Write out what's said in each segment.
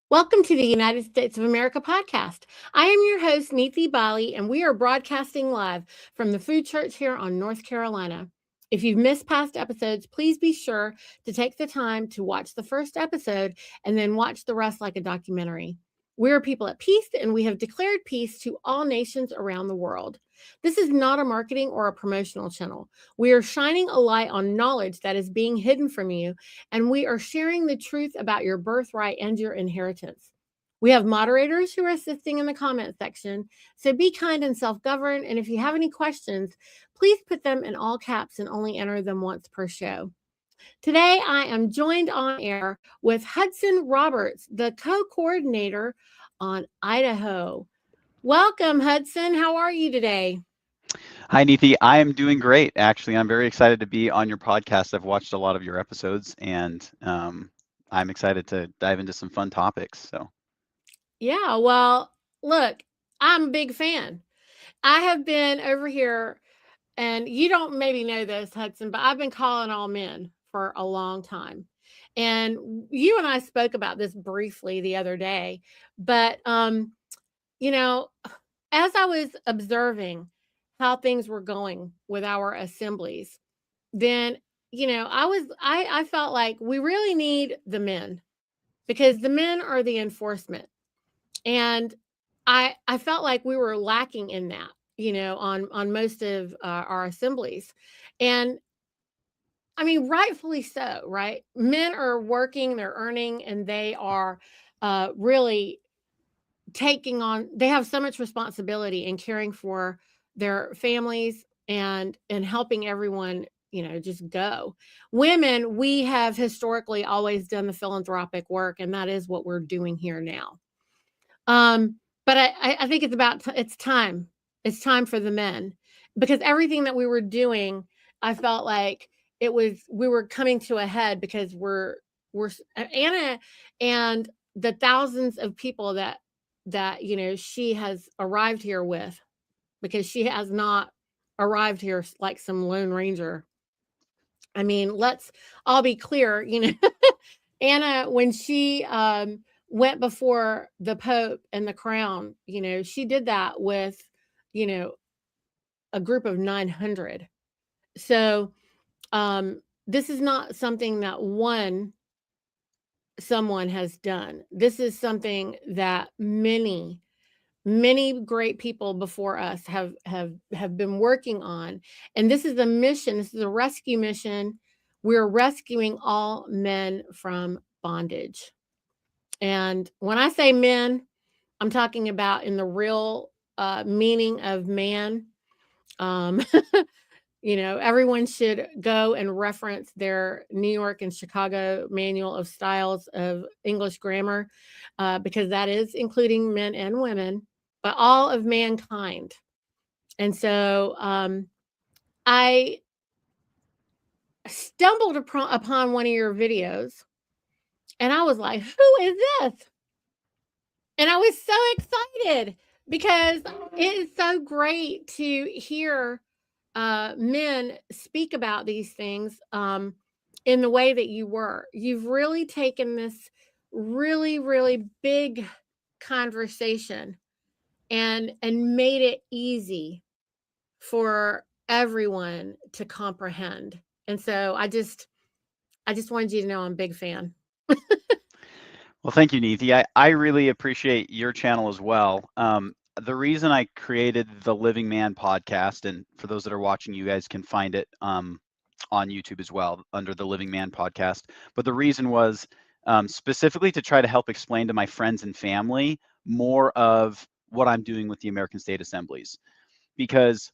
Welcome to the United States of America podcast. I am your host, Neethi Bali, and we are broadcasting live from the Food Church here on North Carolina. If you've missed past episodes, please be sure to take the time to watch the first episode and then watch the rest like a documentary. We are people at peace, and we have declared peace to all nations around the world. This is not a marketing or a promotional channel. We are shining a light on knowledge that is being hidden from you, and we are sharing the truth about your birthright and your inheritance. We have moderators who are assisting in the comment section, so be kind and self govern. And if you have any questions, please put them in all caps and only enter them once per show. Today, I am joined on air with Hudson Roberts, the co coordinator on Idaho. Welcome, Hudson. How are you today? Hi, Neethi. I am doing great. Actually, I'm very excited to be on your podcast. I've watched a lot of your episodes, and I'm excited to dive into some fun topics. So, Yeah, well, look, I'm a big fan. I have been over here, and you don't maybe know this, Hudson, but I've been calling all men for a long time. And you and I spoke about this briefly the other day, but you know, as I was observing how things were going with our assemblies, then I felt like we really need the men because the men are the enforcement. And I felt like we were lacking in that, on most of our assemblies. And I mean, rightfully so, right? Men are working, they're earning, and they are really taking on, they have so much responsibility in caring for their families and helping everyone, just go. Women, we have historically always done the philanthropic work, and that is what we're doing here now. But I think it's time. It's time for the men because everything that we were doing, I felt like we were coming to a head because we're Anna and the thousands of people that she has arrived here with, because she has not arrived here like some lone ranger. I mean, let's all be clear, Anna, when she went before the Pope and the crown, she did that with, you know, a group of 900. So this is not something that someone has done. This is something that many great people before us have been working on, and this is a mission. This is a rescue mission. We're rescuing all men from bondage. And when I say men, I'm talking about in the real meaning of man. Um, everyone should go and reference their New York and Chicago Manual of Styles of English Grammar, because that is including men and women, but all of mankind. And so I stumbled upon one of your videos, and I was like, who is this? And I was so excited because it is so great to hear men speak about these things in the way that you were. You've really taken this really, really big conversation and made it easy for everyone to comprehend. And so I just wanted you to know I'm a big fan. well, thank you, Neethi. I really appreciate your channel as well. The reason I created the Living Man podcast, and for those that are watching, you guys can find it on YouTube as well under the Living Man podcast. But the reason was specifically to try to help explain to my friends and family more of what I'm doing with the American State Assemblies, because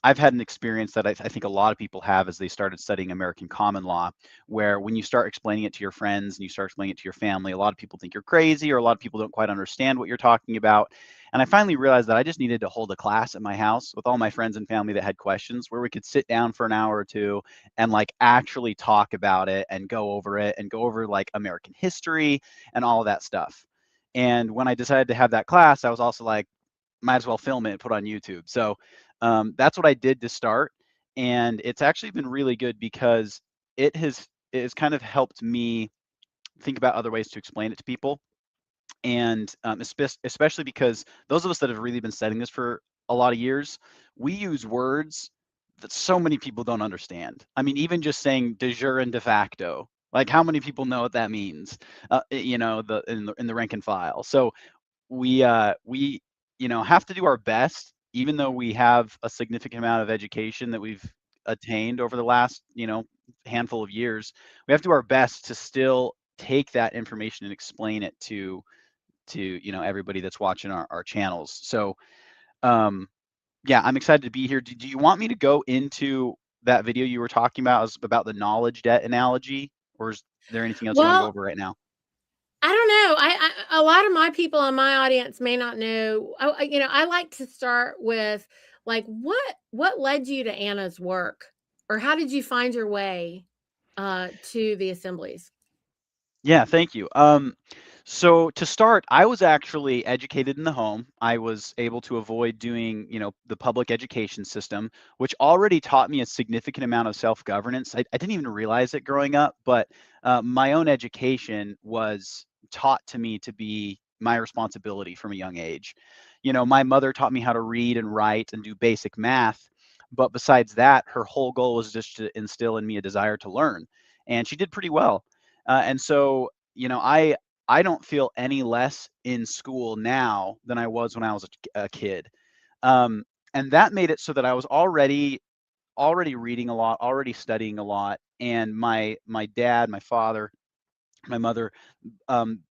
I've had an experience that I think a lot of people have as they started studying American common law, where when you start explaining it to your friends and you start explaining it to your family, a lot of people think you're crazy, or a lot of people don't quite understand what you're talking about. And I finally realized that I just needed to hold a class at my house with all my friends and family that had questions, where we could sit down for an hour or two and like actually talk about it and go over it and go over like American history and all of that stuff. And when I decided to have that class, I was also like, might as well film it and put it on YouTube. So that's what I did to start. And it's actually been really good because it has kind of helped me think about other ways to explain it to people. And especially because those of us that have really been studying this for a lot of years, we use words that so many people don't understand. I mean, even just saying de jure and de facto, like how many people know what that means? In the rank and file. So we have to do our best, even though we have a significant amount of education that we've attained over the last handful of years. We have to do our best to still take that information and explain it to everybody that's watching our channels. So yeah, I'm excited to be here. Do you want me to go into that video you were talking about about the knowledge debt analogy, or is there anything else you want to go Well, over right now? I don't know. A lot of my people in my audience may not know. I like to start with like what led you to Anna's work, or how did you find your way to the assemblies? Yeah, thank you. So to start, I was actually educated in the home. I was able to avoid doing, the public education system, which already taught me a significant amount of self-governance. I didn't even realize it growing up, but my own education was taught to me to be my responsibility from a young age. My mother taught me how to read and write and do basic math, but besides that, her whole goal was just to instill in me a desire to learn, and she did pretty well. And so, I don't feel any less in school now than I was when I was a kid. Um, and that made it so that I was already reading a lot, already studying a lot. And my dad, my father, my mother, um,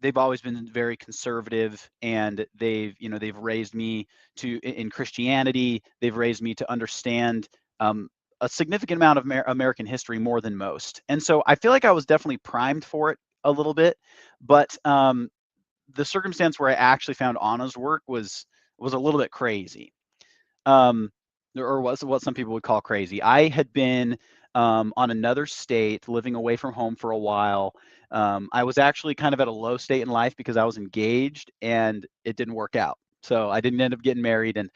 they've always been very conservative, and they've raised me in Christianity. They've raised me to understand um, a significant amount of American history more than most. And so I feel like I was definitely primed for it a little bit, but the circumstance where I actually found Anna's work was a little bit crazy, um, or what some people would call crazy. I had been on another state, living away from home for a while. I was actually kind of at a low state in life because I was engaged and it didn't work out. So I didn't end up getting married, and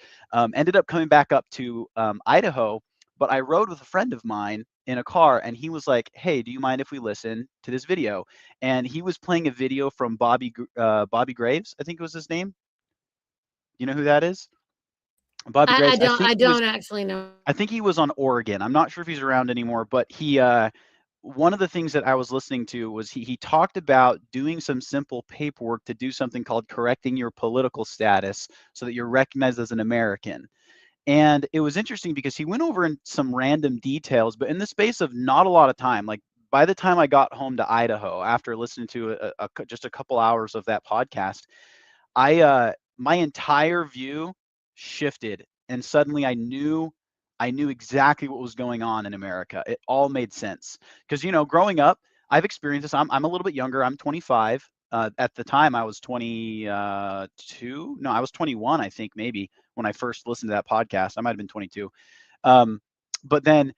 ended up coming back up to Idaho. But I rode with a friend of mine in a car, and he was like, "Hey, do you mind if we listen to this video?" And he was playing a video from Bobby Graves, I think was his name. You know who that is? Bobby I Graves. don't I don't actually know. I think he was on Oregon. I'm not sure if he's around anymore, but one of the things that I was listening to was he talked about doing some simple paperwork to do something called correcting your political status so that you're recognized as an American. And it was interesting because he went over in some random details, but in the space of not a lot of time, like by the time I got home to Idaho after listening to just a couple hours of that podcast, my entire view shifted, and suddenly I knew exactly what was going on in America. It all made sense because growing up, I've experienced this. I'm a little bit younger. I'm 25. At the time, I was 22. No, I was 21. I think maybe when I first listened to that podcast, I might have been 22. Um, but then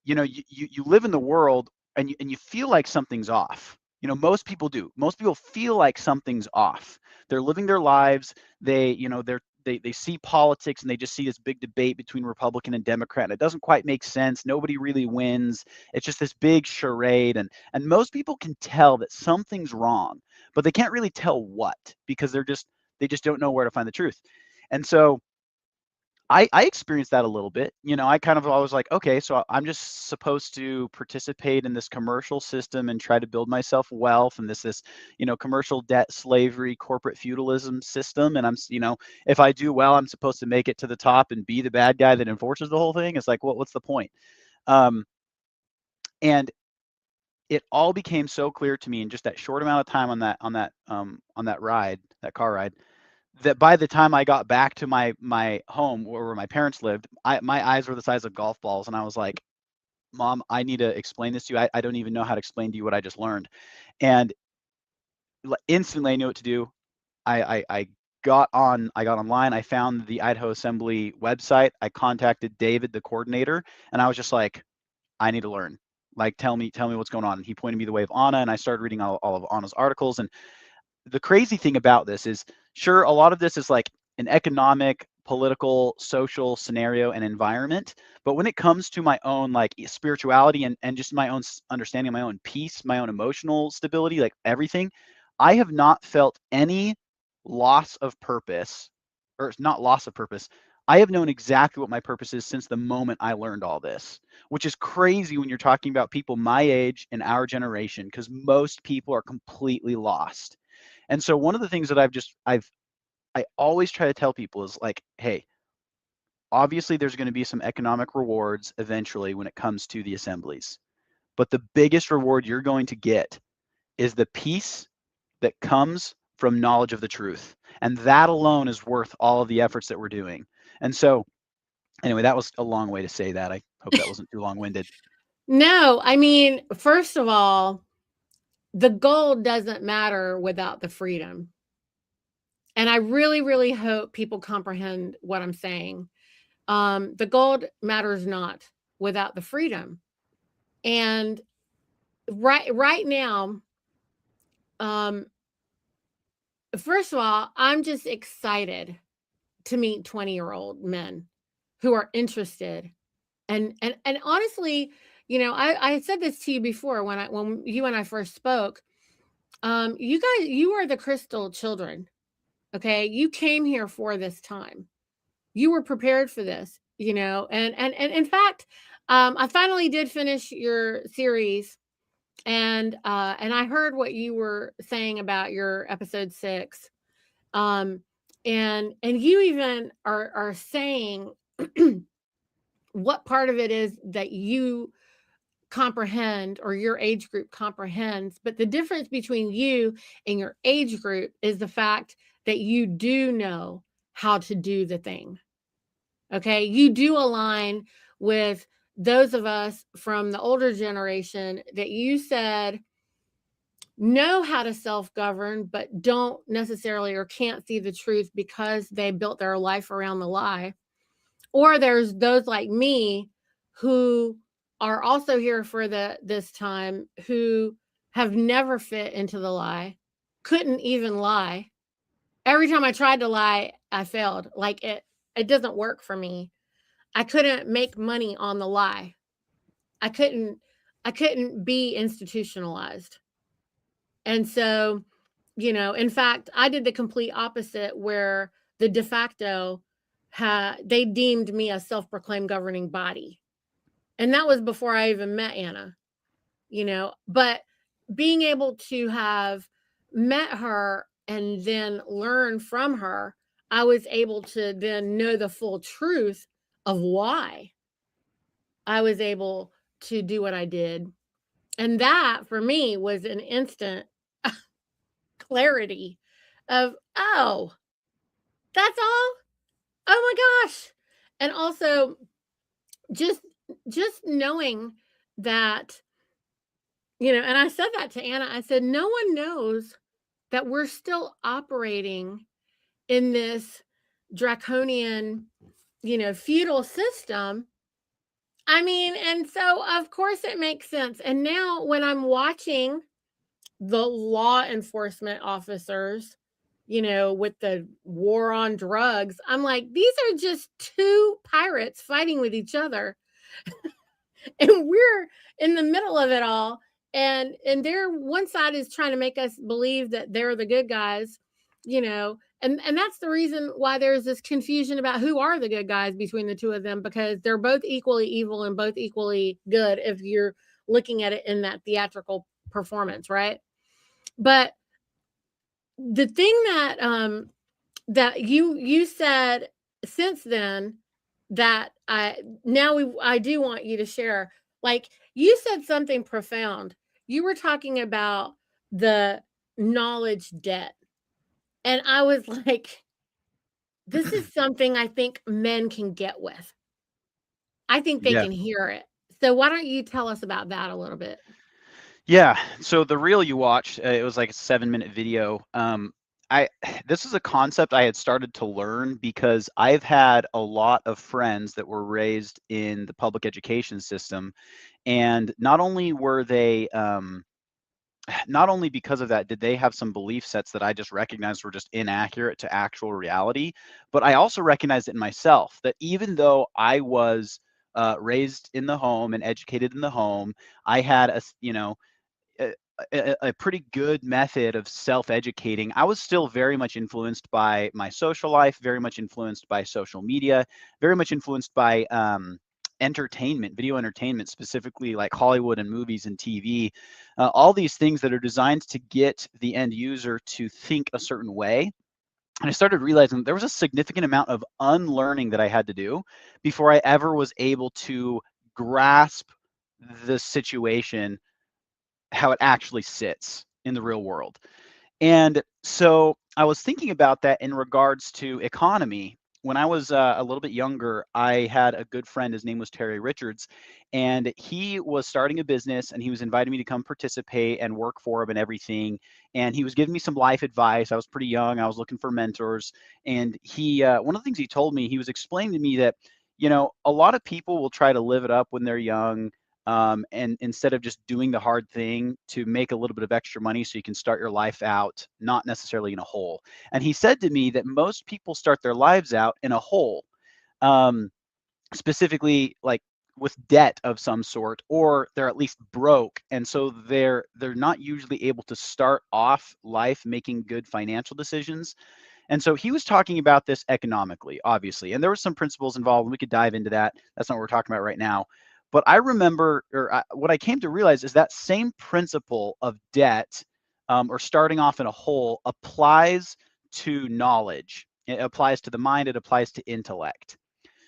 you live in the world, and you feel like something's off. Most people do. Most people feel like something's off. They're living their lives. They see politics, and they just see this big debate between Republican and Democrat, and it doesn't quite make sense. Nobody really wins. It's just this big charade, and most people can tell that something's wrong, but they can't really tell what, because they just don't know where to find the truth. And so I experienced that a little bit. I kind of always like, okay, so I'm just supposed to participate in this commercial system and try to build myself wealth, and this commercial debt, slavery, corporate feudalism system. And if I do well, I'm supposed to make it to the top and be the bad guy that enforces the whole thing. It's like, what's the point? Um, and it all became so clear to me in just that short amount of time on that ride, that car ride, that by the time I got back to my home where my parents lived, my eyes were the size of golf balls, and I was like, "Mom, I need to explain this to you. I don't even know how to explain to you what I just learned." And instantly, I knew what to do. I got online. I found the Idaho Assembly website. I contacted David, the coordinator, and I was just like, "I need to learn. Like, tell me what's going on." And he pointed me the way of Anna, and I started reading all of Anna's articles. And the crazy thing about this is, sure, a lot of this is like an economic, political, social scenario and environment. But when it comes to my own like spirituality and just my own understanding, my own peace, my own emotional stability, like everything, I have not felt any loss of purpose, or not loss of purpose. I have known exactly what my purpose is since the moment I learned all this, which is crazy when you're talking about people my age and our generation, because most people are completely lost. And so one of the things that I always try to tell people is like, hey, obviously there's going to be some economic rewards eventually when it comes to the assemblies. But the biggest reward you're going to get is the peace that comes from knowledge of the truth. And that alone is worth all of the efforts that we're doing. And so, anyway, that was a long way to say that. I hope that wasn't too long winded. No, I mean, first of all, the gold doesn't matter without the freedom. And I really, really hope people comprehend what I'm saying. The gold matters not without the freedom. And right now, um, first of all, I'm just excited to meet 20-year-old men who are interested. And honestly, I said this to you before when you and I first spoke. You guys, you are the crystal children. Okay, you came here for this time. You were prepared for this, and in fact, I finally did finish your series, and I heard what you were saying about your episode 6. um and you even are saying what part of it is that you comprehend, or your age group comprehends. But the difference between you and your age group is the fact that you do know how to do the thing. Okay, you do align with those of us from the older generation that you said know how to self-govern, but don't necessarily or can't see the truth because they built their life around the lie. Or there's those like me who are also here for this time, who have never fit into the lie, couldn't even lie. Every time I tried to lie, I failed. Like it doesn't work for me. I couldn't make money on the lie. I couldn't I couldn't be institutionalized. And so, in fact, I did the complete opposite, where the de facto they deemed me a self-proclaimed governing body. And that was before I even met Anna. But being able to have met her and then learn from her, I was able to then know the full truth of why I was able to do what I did. And that for me was an instant clarity of, oh, that's all. Oh my gosh. And also just just knowing that, and I said that to Anna. I said, no one knows that we're still operating in this draconian, feudal system. I mean, and so of course it makes sense. And now when I'm watching the law enforcement officers, with the war on drugs, I'm like, these are just two pirates fighting with each other. And we're in the middle of it all. And they're one side is trying to make us believe that they're the good guys, and that's the reason why there's this confusion about who are the good guys between the two of them, because they're both equally evil and both equally good if you're looking at it in that theatrical performance, right? But the thing that you said since then, that I do want you to share. Like, you said something profound. You were talking about the knowledge debt. And I was like, this is something I think men can get with. I think they Yeah. can hear it. So why don't you tell us about that a little bit? Yeah. So the reel you watched, it was like a 7-minute video. I This is a concept I had started to learn because I've had a lot of friends that were raised in the public education system, and not only were they not only because of that did they have some belief sets that I just recognized were just inaccurate to actual reality, but I also recognized it in myself that even though I was raised in the home and educated in the home, I had a pretty good method of self-educating. I was still very much influenced by my social life, very much influenced by social media, very much influenced by entertainment, video entertainment, specifically like Hollywood and movies and TV, all these things that are designed to get the end user to think a certain way. And I started realizing there was a significant amount of unlearning that I had to do before I ever was able to grasp the situation, how it actually sits in the real world. And so I was thinking about that in regards to economy. When I was a little bit younger, I had a good friend. His name was Terry Richards, and he was starting a business, and he was inviting me to come participate and work for him and everything. And he was giving me some life advice. I was pretty young. I was looking for mentors, and one of the things he told me, he was explaining to me that, a lot of people will try to live it up when they're young, and instead of just doing the hard thing to make a little bit of extra money so you can start your life out not necessarily in a hole. And he said to me that most people start their lives out in a hole, um, specifically like with debt of some sort, or they're at least broke, and so they're not usually able to start off life making good financial decisions. And so he was talking about this economically, obviously, and there were some principles involved, and we could dive into that. That's not what we're talking about right now. But I remember, what I came to realize is that same principle of debt, or starting off in a hole, applies to knowledge. It applies to the mind. It applies to intellect.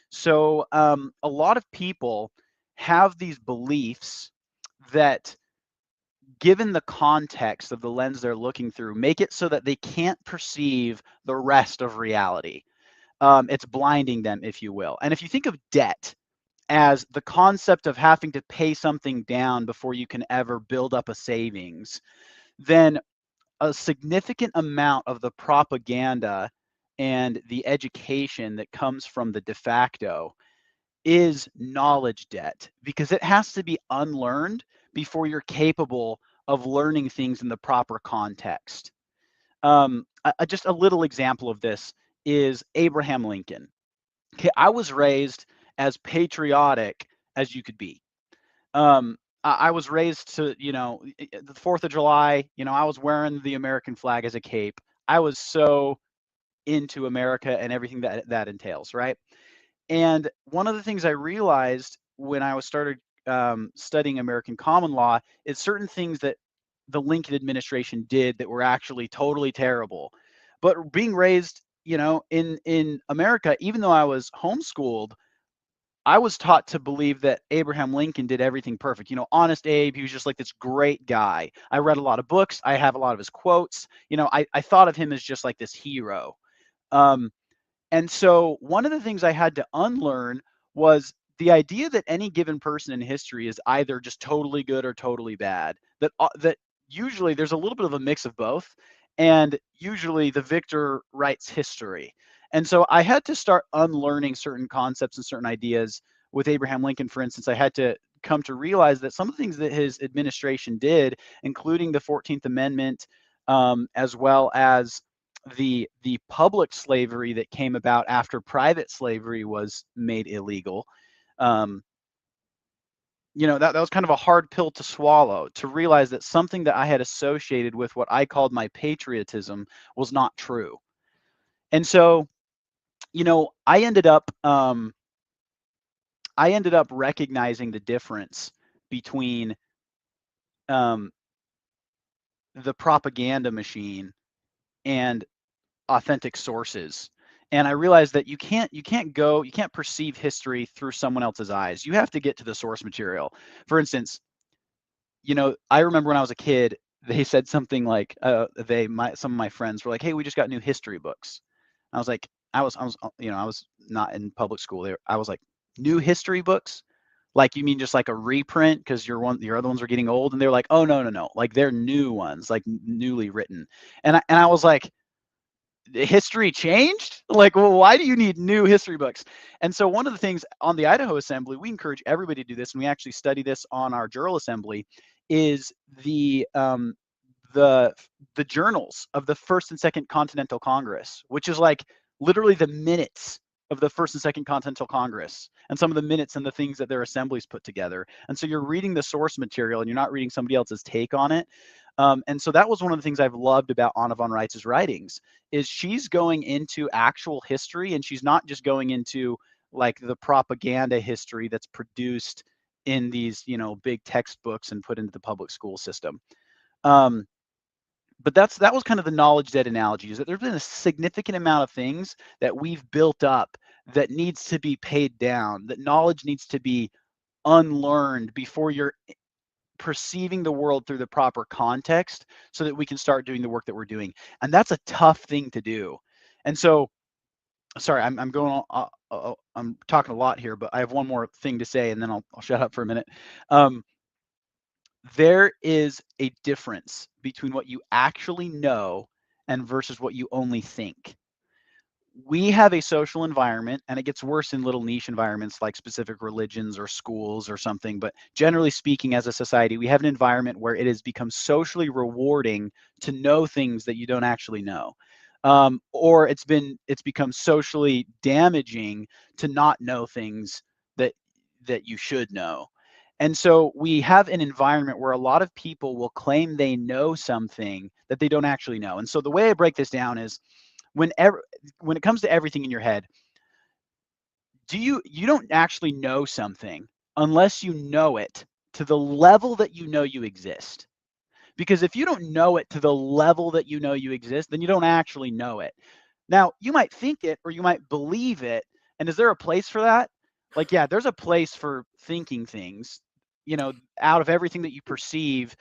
So a lot of people have these beliefs that, given the context of the lens they're looking through, make it so that they can't perceive the rest of reality. It's blinding them, if you will. And if you think of debt as the concept of having to pay something down before you can ever build up a savings, then a significant amount of the propaganda and the education that comes from the de facto is knowledge debt, because it has to be unlearned before you're capable of learning things in the proper context. Just a little example of this is Abraham Lincoln. Okay, I was raised as patriotic as you could be. I was raised to, the 4th of July, I was wearing the American flag as a cape. I was so into America and everything that entails, right? And one of the things I realized when I was started studying American common law is certain things that the Lincoln administration did that were actually totally terrible. But being raised, in America, even though I was homeschooled, I was taught to believe that Abraham Lincoln did everything perfect. Honest Abe, he was just like this great guy. I read a lot of books. I have a lot of his quotes. I thought of him as just like this hero. Um, and so one of the things I had to unlearn was the idea that any given person in history is either just totally good or totally bad. That usually there's a little bit of a mix of both, and usually the victor writes history. And so I had to start unlearning certain concepts and certain ideas. With Abraham Lincoln, for instance, I had to come to realize that some of the things that his administration did, including the 14th Amendment, as well as the public slavery that came about after private slavery was made illegal. Um, that was kind of a hard pill to swallow, to realize that something that I had associated with what I called my patriotism was not true. And so, I ended up recognizing the difference between um, the propaganda machine and authentic sources. And I realized that you can't perceive history through someone else's eyes. You have to get to the source material. For instance, I remember when I was a kid, they said something like, some of my friends were like, "Hey, we just got new history books." I was like, I was not in public school there. I was like, "New history books? Like, you mean just like a reprint because your other ones are getting old?" And they were like, "Oh, no, no, no. Like, they're new ones, like newly written." And I was like, history changed? Like, well, why do you need new history books? And so one of the things on the Idaho Assembly, we encourage everybody to do this, and we actually study this on our Journal Assembly, is the the journals of the First and Second Continental Congress, which is like literally the minutes of the First and Second Continental Congress and some of the minutes and the things that their assemblies put together. And so you're reading the source material and you're not reading somebody else's take on it. And so that was one of the things I've loved about Anna von Reitz's writings is she's going into actual history, and she's not just going into like the propaganda history that's produced in these, big textbooks and put into the public school system. But that was kind of the knowledge debt analogy, is that there's been a significant amount of things that we've built up that needs to be paid down, that knowledge needs to be unlearned before you're perceiving the world through the proper context so that we can start doing the work that we're doing. And that's a tough thing to do. And so, sorry, I'm going on, I'm talking a lot here, but I have one more thing to say and then I'll shut up for a minute. There is a difference between what you actually know and versus what you only think. We have a social environment, and it gets worse in little niche environments like specific religions or schools or something. But generally speaking, as a society, we have an environment where it has become socially rewarding to know things that you don't actually know. Or it's become socially damaging to not know things that you should know. And so we have an environment where a lot of people will claim they know something that they don't actually know. And so the way I break this down is when it comes to everything in your head, you don't actually know something unless you know it to the level that you know you exist. Because if you don't know it to the level that you know you exist, then you don't actually know it. Now, you might think it or you might believe it. And is there a place for that? Like, yeah, there's a place for thinking things, out of everything that you perceive.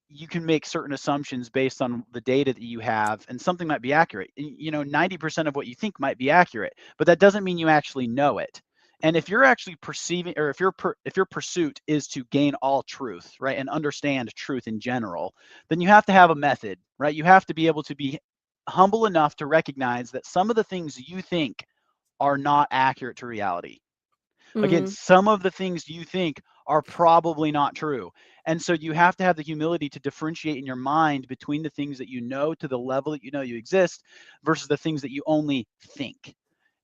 You can make certain assumptions based on the data that you have, and something might be accurate. 90% of what you think might be accurate, but that doesn't mean you actually know it. And if you're actually perceiving, or if your pursuit is to gain all truth, right, and understand truth in general, then you have to have a method, right? You have to be able to be humble enough to recognize that some of the things you think are not accurate to reality. Again, Mm-hmm. some of the things you think are probably not true. And so you have to have the humility to differentiate in your mind between the things that you know to the level that you know you exist versus the things that you only think.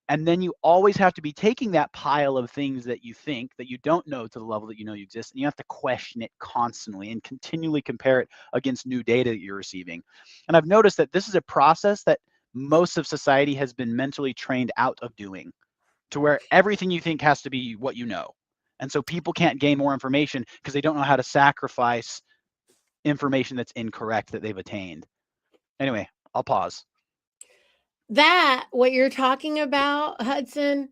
And then you always have to be taking that pile of things that you think that you don't know to the level that you know you exist, and you have to question it constantly and continually compare it against new data that you're receiving. And I've noticed that this is a process that most of society has been mentally trained out of doing, to where everything you think has to be what you know. And so people can't gain more information because they don't know how to sacrifice information that's incorrect that they've attained. Anyway, I'll pause. That, what you're talking about, Hudson,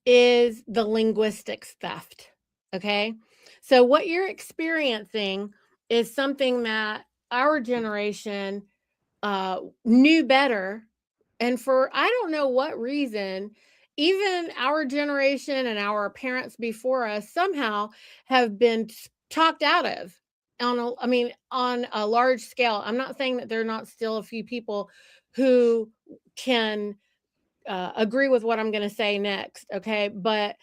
is the linguistics theft. Okay. So, what you're experiencing is something that our generation knew better. And for I don't know what reason, even our generation and our parents before us somehow have been talked out of on a large scale. I'm not saying that there are not still a few people who can agree with what I'm going to say next, okay? But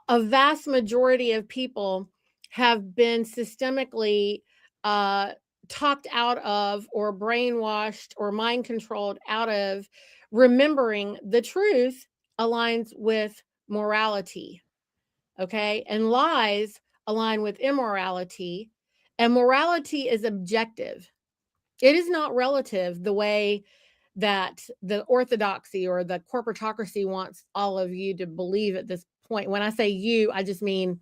a vast majority of people have been systemically uh, talked out of, or brainwashed, or mind controlled out of remembering the truth aligns with morality, okay? And lies align with immorality, and morality is objective. It is not relative the way that the orthodoxy or the corporatocracy wants all of you to believe at this point. When I say you, I just mean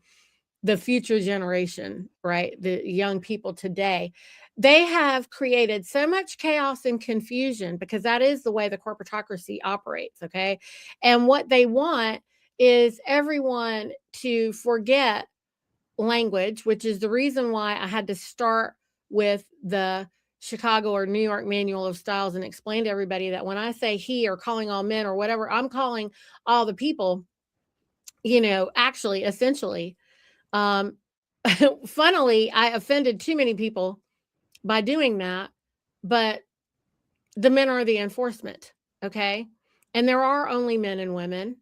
the future generation, right? The young people today. They have created so much chaos and confusion because that is the way the corporatocracy operates, okay? And what they want is everyone to forget language, which is the reason why I had to start with the Chicago or New York Manual of Styles and explain to everybody that when I say he or calling all men or whatever, I'm calling all the people, actually, essentially. Um, Funnily, I offended too many people by doing that, but the men are the enforcement, okay? And there are only men and women.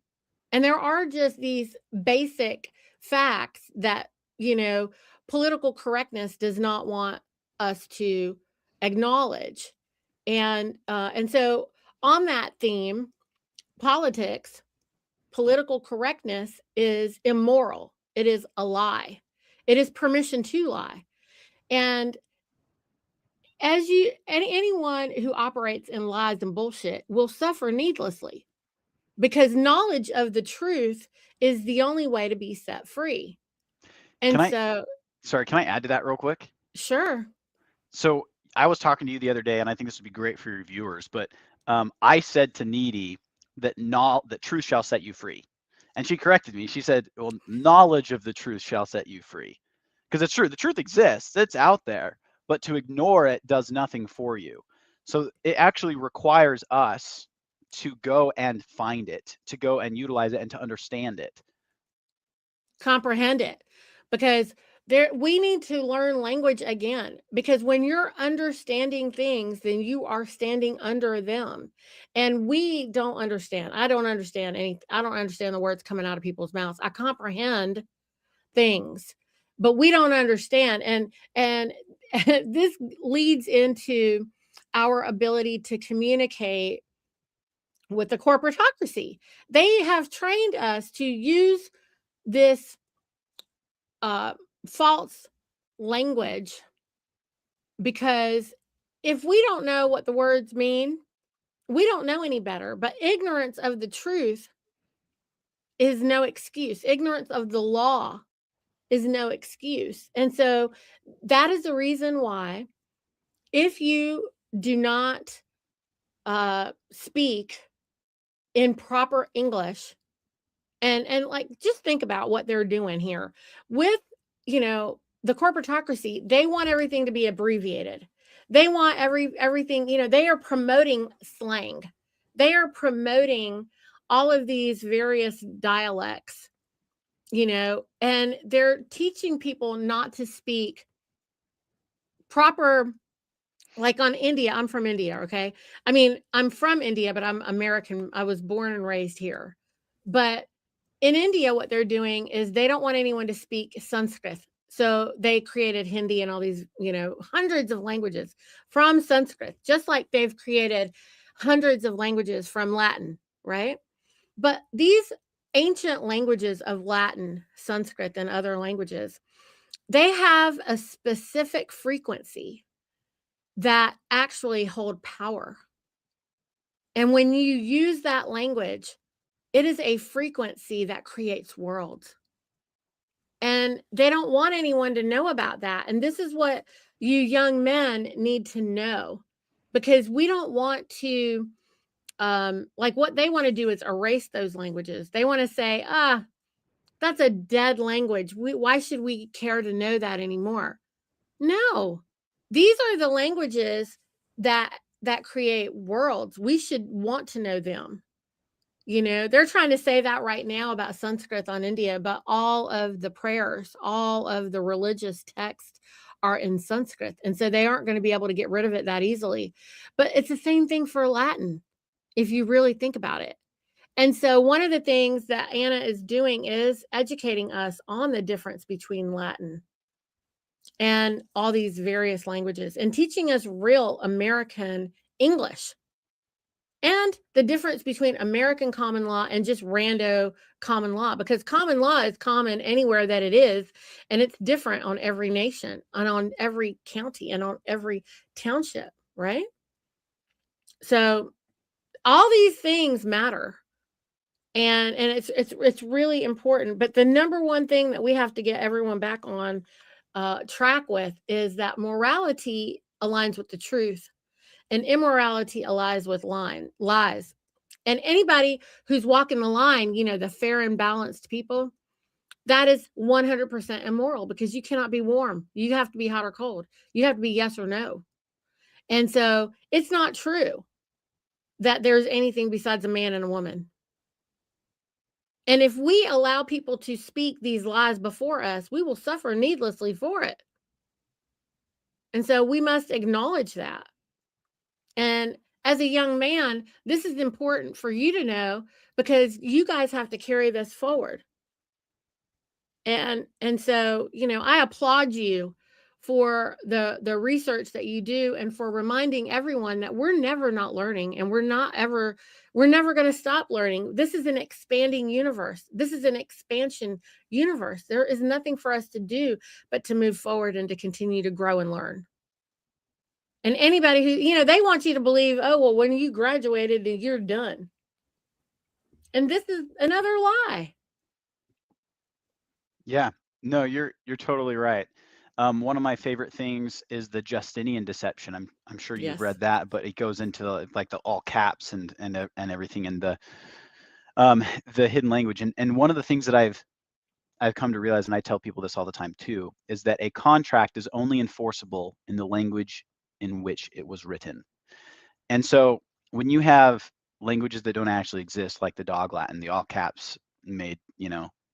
And there are just these basic facts that, you know, political correctness does not want us to acknowledge. And so on that theme, politics, political correctness is immoral. It is a lie. It is permission to lie. And anyone who operates in lies and bullshit will suffer needlessly, because knowledge of the truth is the only way to be set free. Can And I, so, sorry, can I add to that real quick? sure. So I was talking to you the other day, and I think this would be great for your viewers, but I said to Needy that truth shall set you free. And she corrected me. She said, well, knowledge of the truth shall set you free. Because it's true, the truth exists, it's out there, but to ignore it does nothing for you. So it actually requires us to go and find it, to go and utilize it, and to understand it. Comprehend it, because we need to learn language again, because when you're understanding things, then you are standing under them. And we don't understand. I don't understand the words coming out of people's mouths. I comprehend things, but we don't understand. And this leads into our ability to communicate with the corporatocracy. They have trained us to use this false language, because if we don't know what the words mean, we don't know any better. But ignorance of the truth is no excuse. Ignorance of the law is no excuse. And so that is the reason why, if you do not speak in proper English, and like, just think about what they're doing here with, the corporatocracy. They want everything to be abbreviated. They want everything, they are promoting slang. They are promoting all of these various dialects, and they're teaching people not to speak proper. Like on India, I'm from India, okay? I mean, I'm from India, but I'm American. I was born and raised here. But in India, what they're doing is they don't want anyone to speak Sanskrit. So they created Hindi and all these, hundreds of languages from Sanskrit, just like they've created hundreds of languages from Latin, right? But these ancient languages of Latin, Sanskrit, and other languages, they have a specific frequency that actually hold power. And when you use that language, it is a frequency that creates worlds. And they don't want anyone to know about that. And this is what you young men need to know, because we don't want to, like, what they want to do is erase those languages. They want to say, that's a dead language. Why should we care to know that anymore? No, these are the languages that create worlds. We should want to know them. They're trying to say that right now about Sanskrit on India, but all of the prayers, all of the religious texts are in Sanskrit. And so they aren't going to be able to get rid of it that easily. But it's the same thing for Latin, if you really think about it. And so one of the things that Anna is doing is educating us on the difference between Latin and all these various languages, and teaching us real American English, and the difference between American common law and just rando common law, because common law is common anywhere that it is, and it's different on every nation and on every county and on every township, right? So all these things matter, and it's really important. But the number one thing that we have to get everyone back on track with is that morality aligns with the truth, and immorality aligns with lies. And anybody who's walking the line, the fair and balanced people, that is 100% immoral, because you cannot be warm. You have to be hot or cold. You have to be yes or no. And so it's not true that there's anything besides a man and a woman. And if we allow people to speak these lies before us, we will suffer needlessly for it. And so we must acknowledge that. And as a young man, this is important for you to know, because you guys have to carry this forward. And so, I applaud you for the research that you do, and for reminding everyone that we're never not learning, and we're never going to stop learning. This is an expanding universe. This is an expansion universe. There is nothing for us to do but to move forward and to continue to grow and learn. And anybody who, they want you to believe, oh, well, when you graduated, you're done. And this is another lie. Yeah, no, you're totally right. One of my favorite things is the Justinian deception. I'm sure you've Yes. read that, but it goes into like the all caps and everything, and the hidden language. And one of the things that I've come to realize, and I tell people this all the time too, is that a contract is only enforceable in the language in which it was written. And so when you have languages that don't actually exist, like the Dog Latin, the all caps made,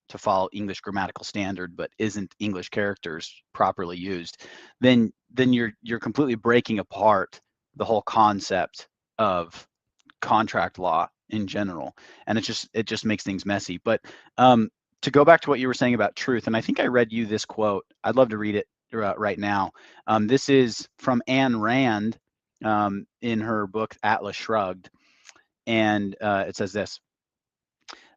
to follow English grammatical standard, but isn't English characters properly used, then you're completely breaking apart the whole concept of contract law in general, and it just makes things messy. But to go back to what you were saying about truth, and I think I read you this quote. I'd love to read it right now. This is from Ayn Rand in her book Atlas Shrugged, and it says this: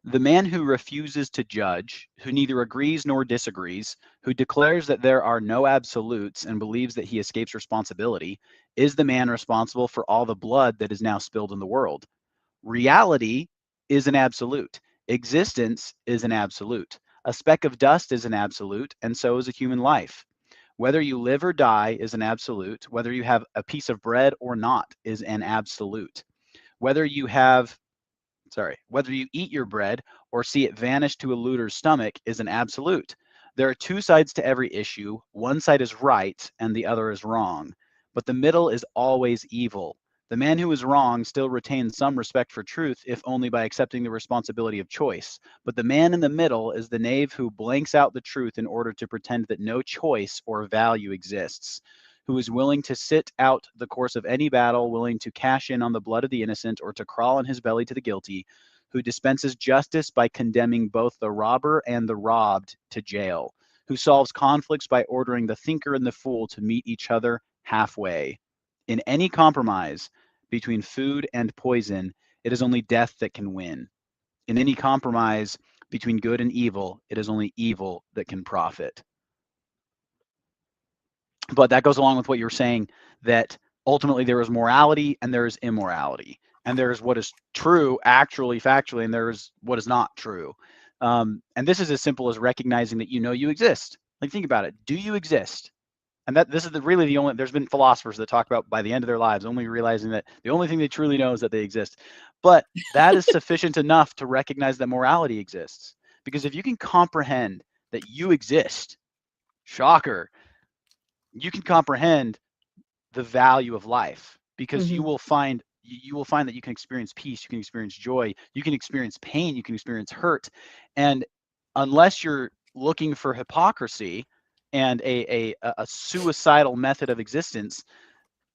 "The man who refuses to judge, who neither agrees nor disagrees, who declares that there are no absolutes and believes that he escapes responsibility, is the man responsible for all the blood that is now spilled in the world. Reality is an absolute. Existence is an absolute. A speck of dust is an absolute, and so is a human life. Whether you live or die is an absolute. Whether you have a piece of bread or not is an absolute. Whether you have whether you eat your bread or see it vanish to a looter's stomach is an absolute. There are two sides to every issue. One side is right and the other is wrong. But the middle is always evil. The man who is wrong still retains some respect for truth, if only by accepting the responsibility of choice. But the man in the middle is the knave who blanks out the truth in order to pretend that no choice or value exists, who is willing to sit out the course of any battle, willing to cash in on the blood of the innocent or to crawl on his belly to the guilty, who dispenses justice by condemning both the robber and the robbed to jail, who solves conflicts by ordering the thinker and the fool to meet each other halfway. In any compromise between food and poison, it is only death that can win. In any compromise between good and evil, it is only evil that can profit." But that goes along with what you're saying, that ultimately there is morality and there is immorality, and there's what is true actually factually, and there's what is not true. And this is as simple as recognizing that you exist. Like, think about it. Do you exist? And that this is really the only, there's been philosophers that talk about by the end of their lives only realizing that the only thing they truly know is that they exist. But that is sufficient enough to recognize that morality exists. Because if you can comprehend that you exist, shocker, you can comprehend the value of life, because Hmm. you will find that you can experience peace, you can experience joy, you can experience pain, you can experience hurt. And unless you're looking for hypocrisy and a suicidal method of existence,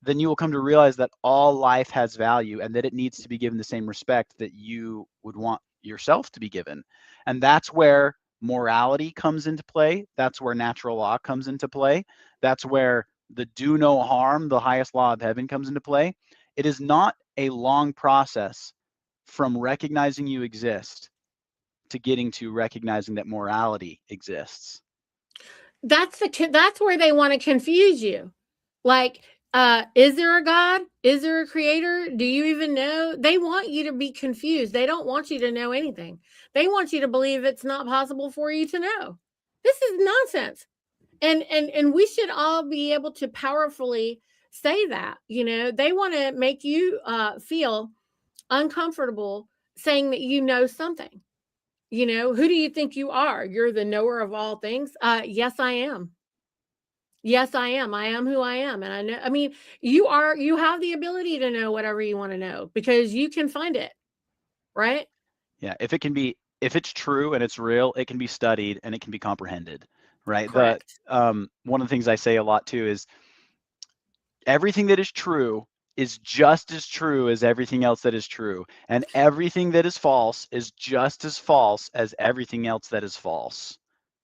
then you will come to realize that all life has value and that it needs to be given the same respect that you would want yourself to be given. And that's where morality comes into play. That's where natural law comes into play. That's where the do no harm, the highest law of heaven, comes into play. It is not a long process from recognizing you exist to getting to recognizing that morality exists. That's where they want to confuse you. Like, is there a God? Is there a creator? Do you even know? They want you to be confused. They don't want you to know anything. They want you to believe it's not possible for you to know. This is nonsense. And we should all be able to powerfully say that. They want to make you feel uncomfortable saying that you know something. Who do you think you are? You're the knower of all things. Yes, I am. Yes, I am. I am who I am. And I know, I mean, you have the ability to know whatever you want to know because you can find it, right? Yeah, if it's true and it's real, it can be studied and it can be comprehended, right? The Correct. One of the things I say a lot too is everything that is true is just as true as everything else that is true, and everything that is false is just as false as everything else that is false.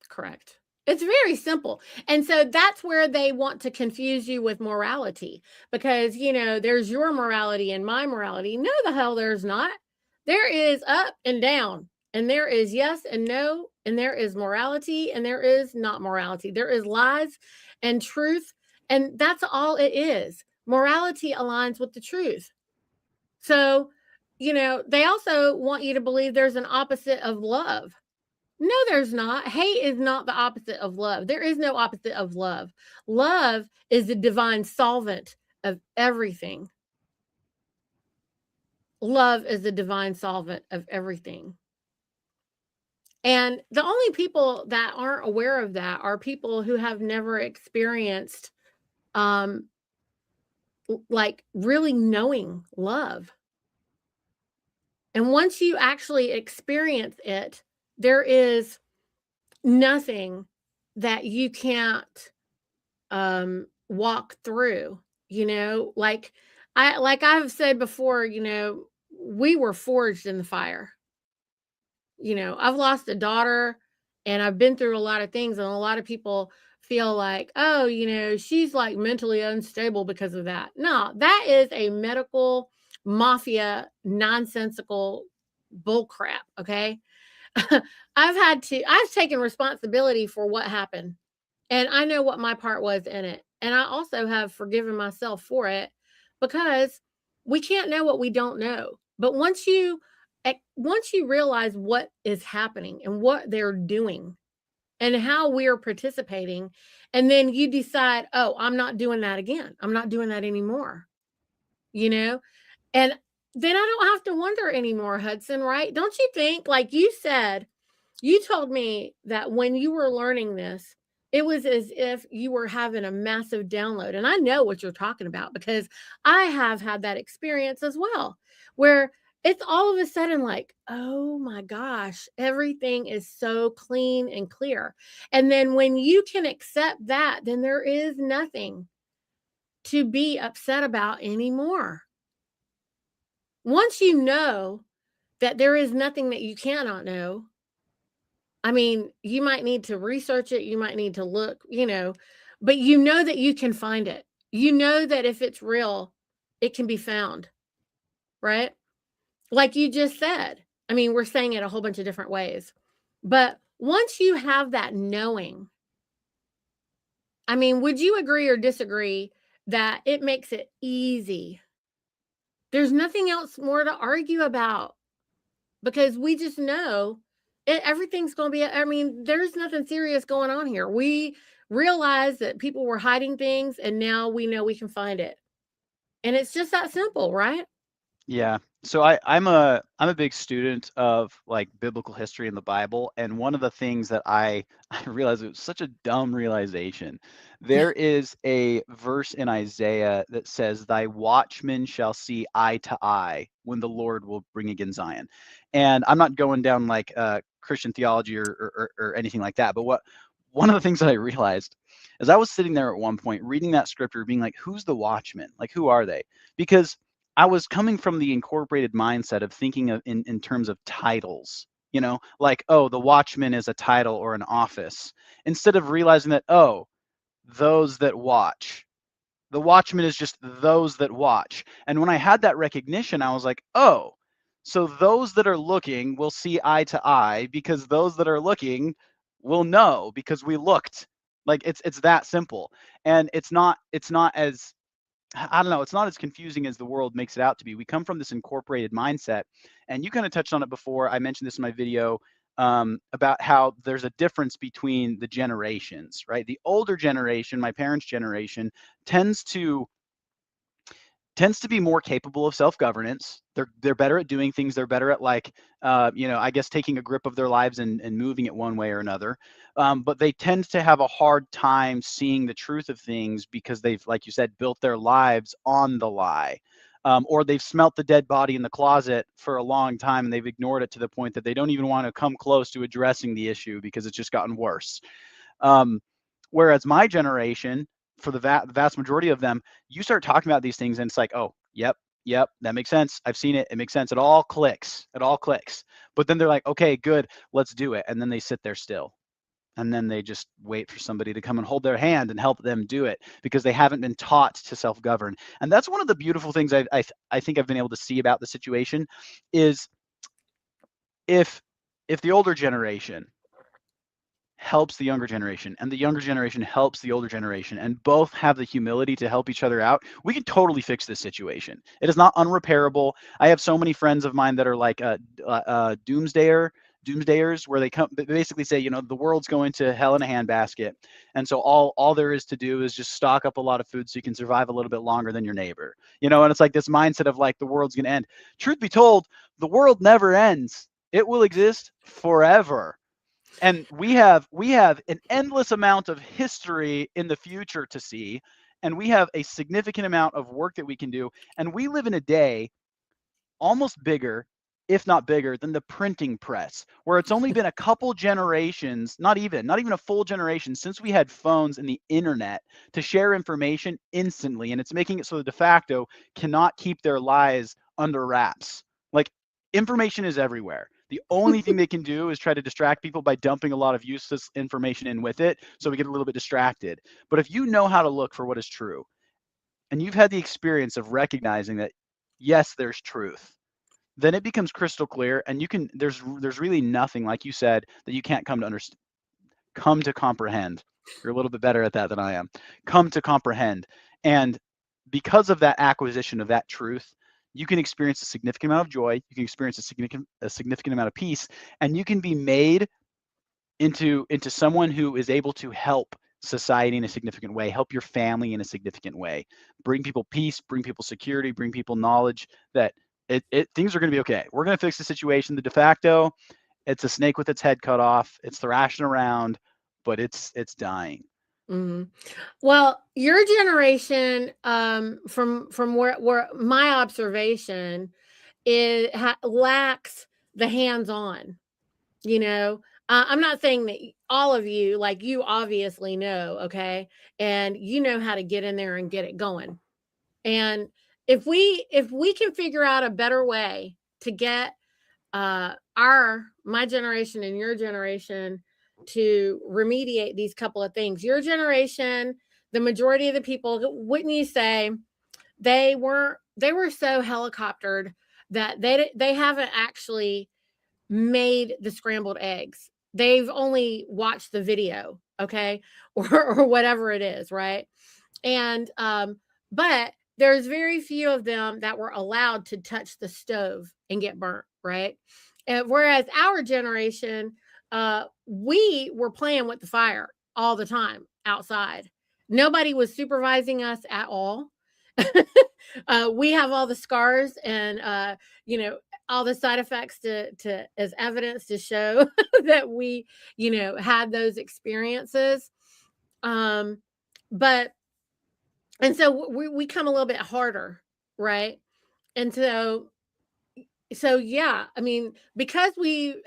Correct. It's very simple. And so that's where they want to confuse you with morality because, there's your morality and my morality. No, the hell there's not. There is up and down, and there is yes and no, and there is morality and there is not morality. There is lies and truth, and that's all it is. Morality aligns with the truth. So, they also want you to believe there's an opposite of love. No, there's not. Hate is not the opposite of love. There is no opposite of love. Love is the divine solvent of everything. Love is the divine solvent of everything. And the only people that aren't aware of that are people who have never experienced, um, like really knowing love. And once you actually experience it, there is nothing that you can't walk through, like I've said before, we were forged in the fire. I've lost a daughter and I've been through a lot of things, and a lot of people feel like, oh, she's like mentally unstable because of that. No, that is a medical mafia nonsensical bullcrap. Okay. I've taken responsibility for what happened, and I know what my part was in it. And I also have forgiven myself for it, because we can't know what we don't know. But once you realize what is happening and what they're doing and how we're participating, and then you decide, oh, I'm not doing that again. I'm not doing that anymore. You know? And then I don't have to wonder anymore, Hudson, right? Don't you think, like you said, you told me that when you were learning this, it was as if you were having a massive download. And I know what you're talking about because I have had that experience as well, where it's all of a sudden like, oh my gosh, everything is so clean and clear. And then when you can accept that, then there is nothing to be upset about anymore. Once you know that there is nothing that you cannot know, I mean, you might need to research it, you might need to look, but you know that you can find it. You know that if it's real, it can be found, right? Like you just said. I mean, we're saying it a whole bunch of different ways. But once you have that knowing, I mean, would you agree or disagree that it makes it easy? There's nothing else more to argue about, because we just know everything's going to be, I mean, there's nothing serious going on here. We realized that people were hiding things, and now we know we can find it. And it's just that simple, right? Yeah. So I'm a big student of like biblical history in the Bible, and one of the things that I realized, it was such a dumb realization. There is a verse in Isaiah that says, "Thy watchmen shall see eye to eye when the Lord will bring again Zion." And I'm not going down like Christian theology or anything like that, but one of the things that I realized is I was sitting there at one point reading that scripture, being like, "Who's the watchman? Like, who are they?" Because I was coming from the incorporated mindset of thinking of in terms of titles, like, oh, the watchman is a title or an office, instead of realizing that, oh, those that watch. The watchman is just those that watch. And when I had that recognition, I was like, oh, so those that are looking will see eye to eye, because those that are looking will know because we looked. Like, it's that simple. And it's not as, I don't know, it's not as confusing as the world makes it out to be. We come from this incorporated mindset, and you kind of touched on it before. I mentioned this in my video, about how there's a difference between the generations, right? The older generation, my parents' generation, tends to be more capable of self-governance. They're better at doing things. They're better at, like, I guess, taking a grip of their lives and moving it one way or another. But they tend to have a hard time seeing the truth of things, because they've, like you said, built their lives on the lie. Or they've smelt the dead body in the closet for a long time, and they've ignored it to the point that they don't even want to come close to addressing the issue because it's just gotten worse. Um, Whereas my generation, for the vast majority of them, you start talking about these things and it's like, oh, yep, that makes sense. I've seen it. It makes sense. It all clicks. But then they're like, okay, good, let's do it. And then they sit there still. and then they just wait for somebody to come and hold their hand and help them do it because they haven't been taught to self-govern. And that's one of the beautiful things I think I've been able to see about the situation is if the older generation helps the younger generation and the younger generation helps the older generation and both have the humility to help each other out, we can totally fix this situation. It is not unrepairable. I have so many friends of mine that are like doomsdayers, where they basically say, the world's going to hell in a handbasket, and so all there is to do is just stock up a lot of food so you can survive a little bit longer than your neighbor. And it's like this mindset of like the world's going to end. Truth be told, the world never ends. It will exist forever. And we have an endless amount of history in the future to see, and we have a significant amount of work that we can do, and we live in a day almost bigger, if not bigger, than the printing press, where it's only been a couple generations, not even a full generation, since we had phones and the internet to share information instantly. And it's making it so the de facto cannot keep their lies under wraps. Like, information is everywhere. The only thing they can do is try to distract people by dumping a lot of useless information in with it, so we get a little bit distracted. But if you know how to look for what is true, and you've had the experience of recognizing that, yes, there's truth, then it becomes crystal clear, and there's really nothing, like you said, that you can't come to comprehend. You're a little bit better at that than I am. Come to comprehend. And because of that acquisition of that truth, you can experience a significant amount of joy, you can experience a significant amount of peace, and you can be made into someone who is able to help society in a significant way, help your family in a significant way, bring people peace, bring people security, bring people knowledge that things are going to be okay. We're going to fix the situation. The de facto, it's a snake with its head cut off. It's thrashing around, but it's dying. Mm-hmm. Well, your generation, from where my observation lacks the hands-on. I'm not saying that all of you, like, you obviously know, okay, and you know how to get in there and get it going. And if we can figure out a better way to get my generation and your generation to remediate these couple of things. Your generation, the majority of the people, wouldn't you say, they were so helicoptered that they haven't actually made the scrambled eggs. They've only watched the video, okay, or whatever it is, right? And but there's very few of them that were allowed to touch the stove and get burnt, right? And whereas our generation, we were playing with the fire all the time outside. Nobody was supervising us at all. We have all the scars and all the side effects to as evidence to show that we had those experiences. But and so we come a little bit harder, right? And so yeah, I mean, because we're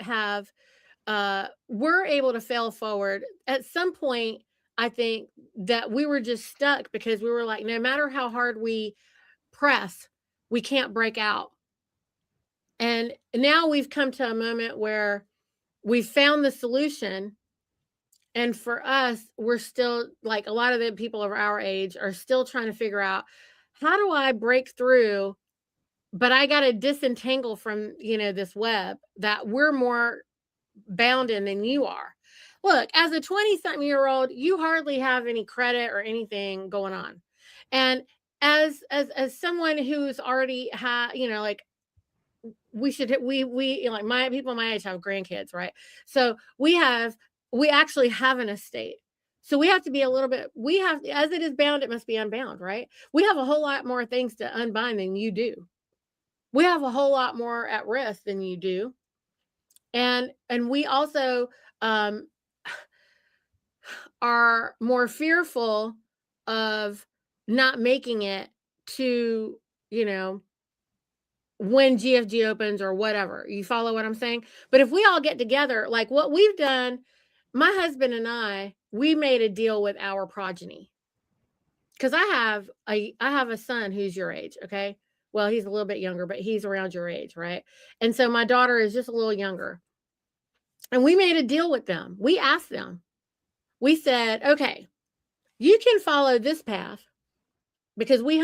able to fail forward at some point. I think that we were just stuck because we were like, no matter how hard we press, we can't break out. And now we've come to a moment where we've found the solution. And for us, we're still, like, a lot of the people of our age are still trying to figure out, how do I break through? But I got to disentangle from, this web that we're more bound in than you are. Look, as a 20-something-year-old, you hardly have any credit or anything going on. And as someone who's already like, we like, my people my age have grandkids, right? So we actually have an estate. So we have to be a little bit, as it is bound, it must be unbound, right? We have a whole lot more things to unbind than you do. We have a whole lot more at risk than you do. And we also are more fearful of not making it to, when GFG opens or whatever. You follow what I'm saying? But if we all get together, like what we've done, my husband and I, we made a deal with our progeny. Because I have a son who's your age, okay? Well, he's a little bit younger, but he's around your age, right? And so my daughter is just a little younger. And we made a deal with them. We asked them, we said, okay, you can follow this path, because we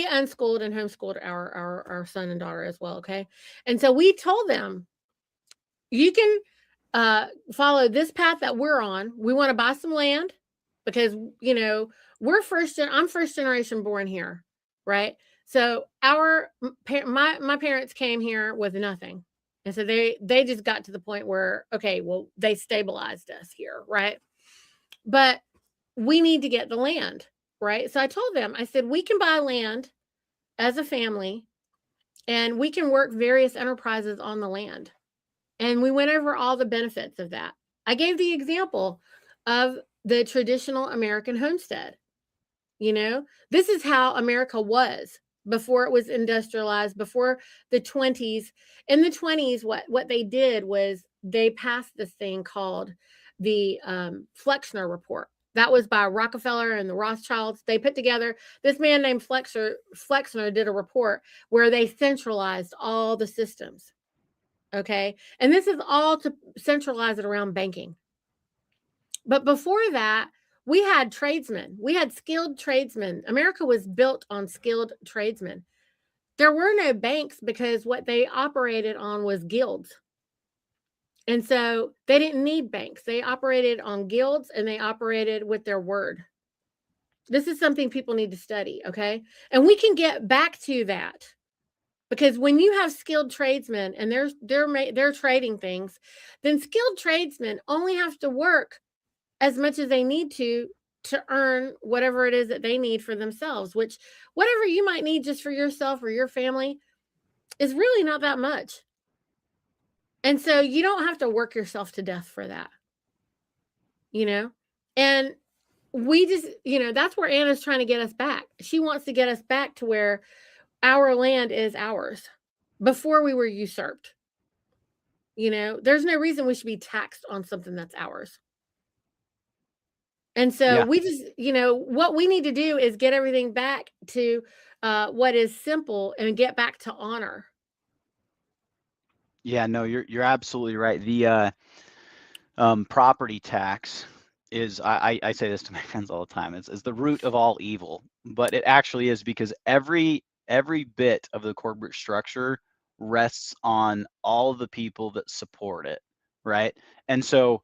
unschooled and homeschooled our son and daughter as well. Okay. And so we told them, you can follow this path that we're on. We want to buy some land because, I'm first generation born here, right? So my parents came here with nothing. And so they just got to the point where, okay, well, they stabilized us here, right? But we need to get the land, right? So I told them, I said, we can buy land as a family and we can work various enterprises on the land. And we went over all the benefits of that. I gave the example of the traditional American homestead. This is how America was before it was industrialized, before the 20s. In the 20s, what they did was they passed this thing called the Flexner Report. That was by Rockefeller and the Rothschilds. They put together, this man named Flexner did a report where they centralized all the systems. Okay. And this is all to centralize it around banking. But before that, we had tradesmen. We had skilled tradesmen. America was built on skilled tradesmen. There were no banks because what they operated on was guilds. And so they didn't need banks. They operated on guilds and they operated with their word. This is something people need to study, okay? And we can get back to that. Because when you have skilled tradesmen and they're trading things, then skilled tradesmen only have to work as much as they need to earn whatever it is that they need for themselves, which whatever you might need just for yourself or your family is really not that much. And so you don't have to work yourself to death for that, And we just, that's where Anna's trying to get us back. She wants to get us back to where our land is ours before we were usurped. There's no reason we should be taxed on something that's ours. And so Yeah. we just, what we need to do is get everything back to what is simple and get back to honor. Yeah, no, you're absolutely right. The property tax is, I say this to my friends all the time, is the root of all evil, but it actually is, because every bit of the corporate structure rests on all of the people that support it, right? And so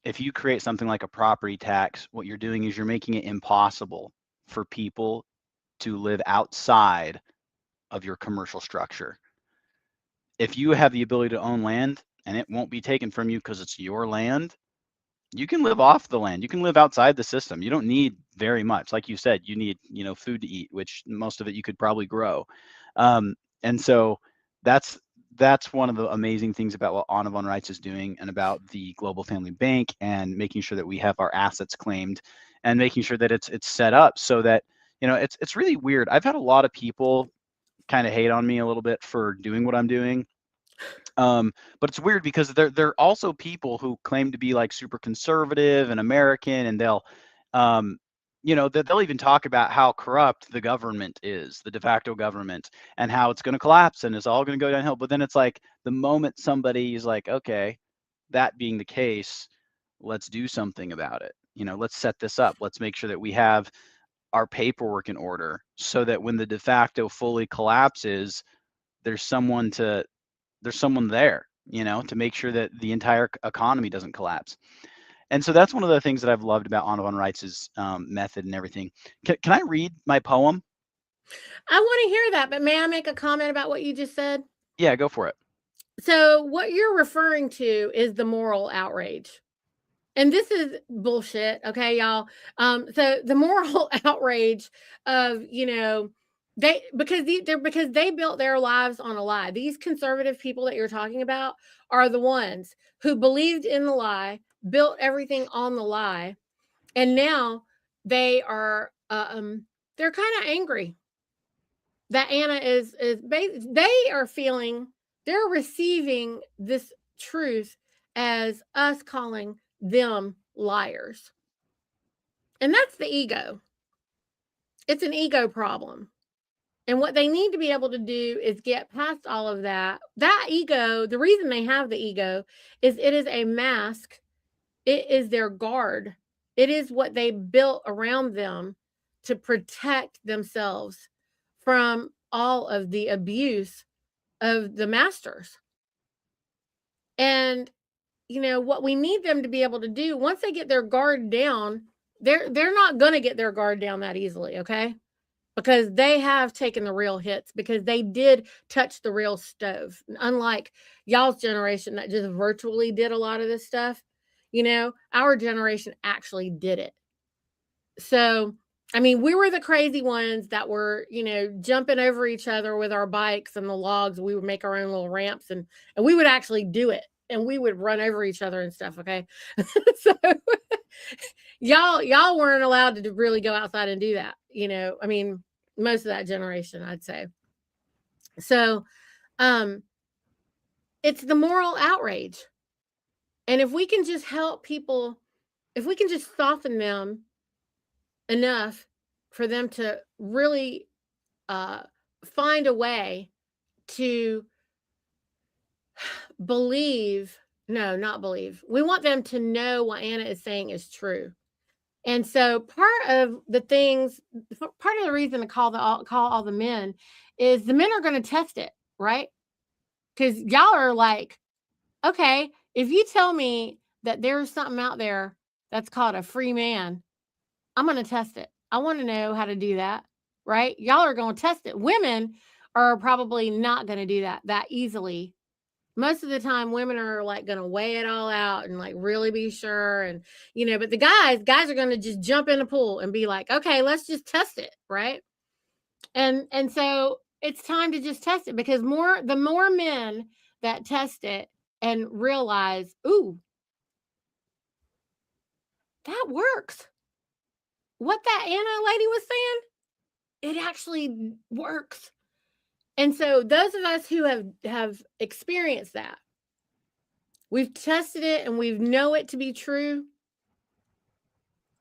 if you create something like a property tax, what you're doing is you're making it impossible for people to live outside of your commercial structure. If you have the ability to own land and it won't be taken from you because it's your land, you can live off the land. You can live outside the system. You don't need very much. Like you said, you need, food to eat, which most of it you could probably grow. And so that's one of the amazing things about what Audubon Rights is doing, and about the Global Family Bank, and making sure that we have our assets claimed, and making sure that it's set up so that, it's really weird. I've had a lot of people kind of hate on me a little bit for doing what I'm doing. But it's weird because there are also people who claim to be like super conservative and American, and they'll even talk about how corrupt the government is, the de facto government, and how it's going to collapse and it's all going to go downhill. But then it's like, the moment somebody is like, okay, that being the case, let's do something about it. Let's set this up. Let's make sure that we have our paperwork in order so that when the de facto fully collapses, there's someone there, to make sure that the entire economy doesn't collapse. And so that's one of the things that I've loved about Audubon Rights' method and everything. Can I read my poem? I want to hear that, but may I make a comment about what you just said? Yeah, go for it. So what you're referring to is the moral outrage. And this is bullshit, okay, y'all. So the moral outrage of, because they built their lives on a lie. These conservative people that you're talking about are the ones who believed in the lie, built everything on the lie, and now they are they're kind of angry that Anna they are feeling, they're receiving this truth as us calling them liars. And that's the ego. It's an ego problem. And what they need to be able to do is get past all of that. That ego, the reason they have the ego is it is a mask. It is their guard It is what they built around them to protect themselves from all of the abuse of the masters. And what we need them to be able to do once they get their guard down, they're not going to get their guard down that easily, okay? Because they have taken the real hits, because they did touch the real stove. Unlike y'all's generation that just virtually did a lot of this stuff, our generation actually did it. So, I mean, we were the crazy ones that were, jumping over each other with our bikes and the logs. We would make our own little ramps, and we would actually do it, and we would run over each other and stuff, okay? So y'all weren't allowed to really go outside and do that. I mean, most of that generation, I'd say. So, um it's the moral outrage. And if we can just help people, if we can just soften them enough for them to really uh find a way to believe, no, not believe. We want them to know what Anna is saying is true. And so part of the reason to call all the men is the men are going to test it, right? Because y'all are like, okay, if you tell me that there's something out there that's called a free man, I'm going to test it. I want to know how to do that, right? Y'all are going to test it. Women are probably not going to do that easily. Most of the time women are like going to weigh it all out and like really be sure, and but the guys are going to just jump in the pool and be like, okay, let's just test it, right? And so it's time to just test it, because the more men that test it and realize, ooh, that works. What that Anna lady was saying, it actually works. And so those of us who have experienced that, we've tested it and we know it to be true.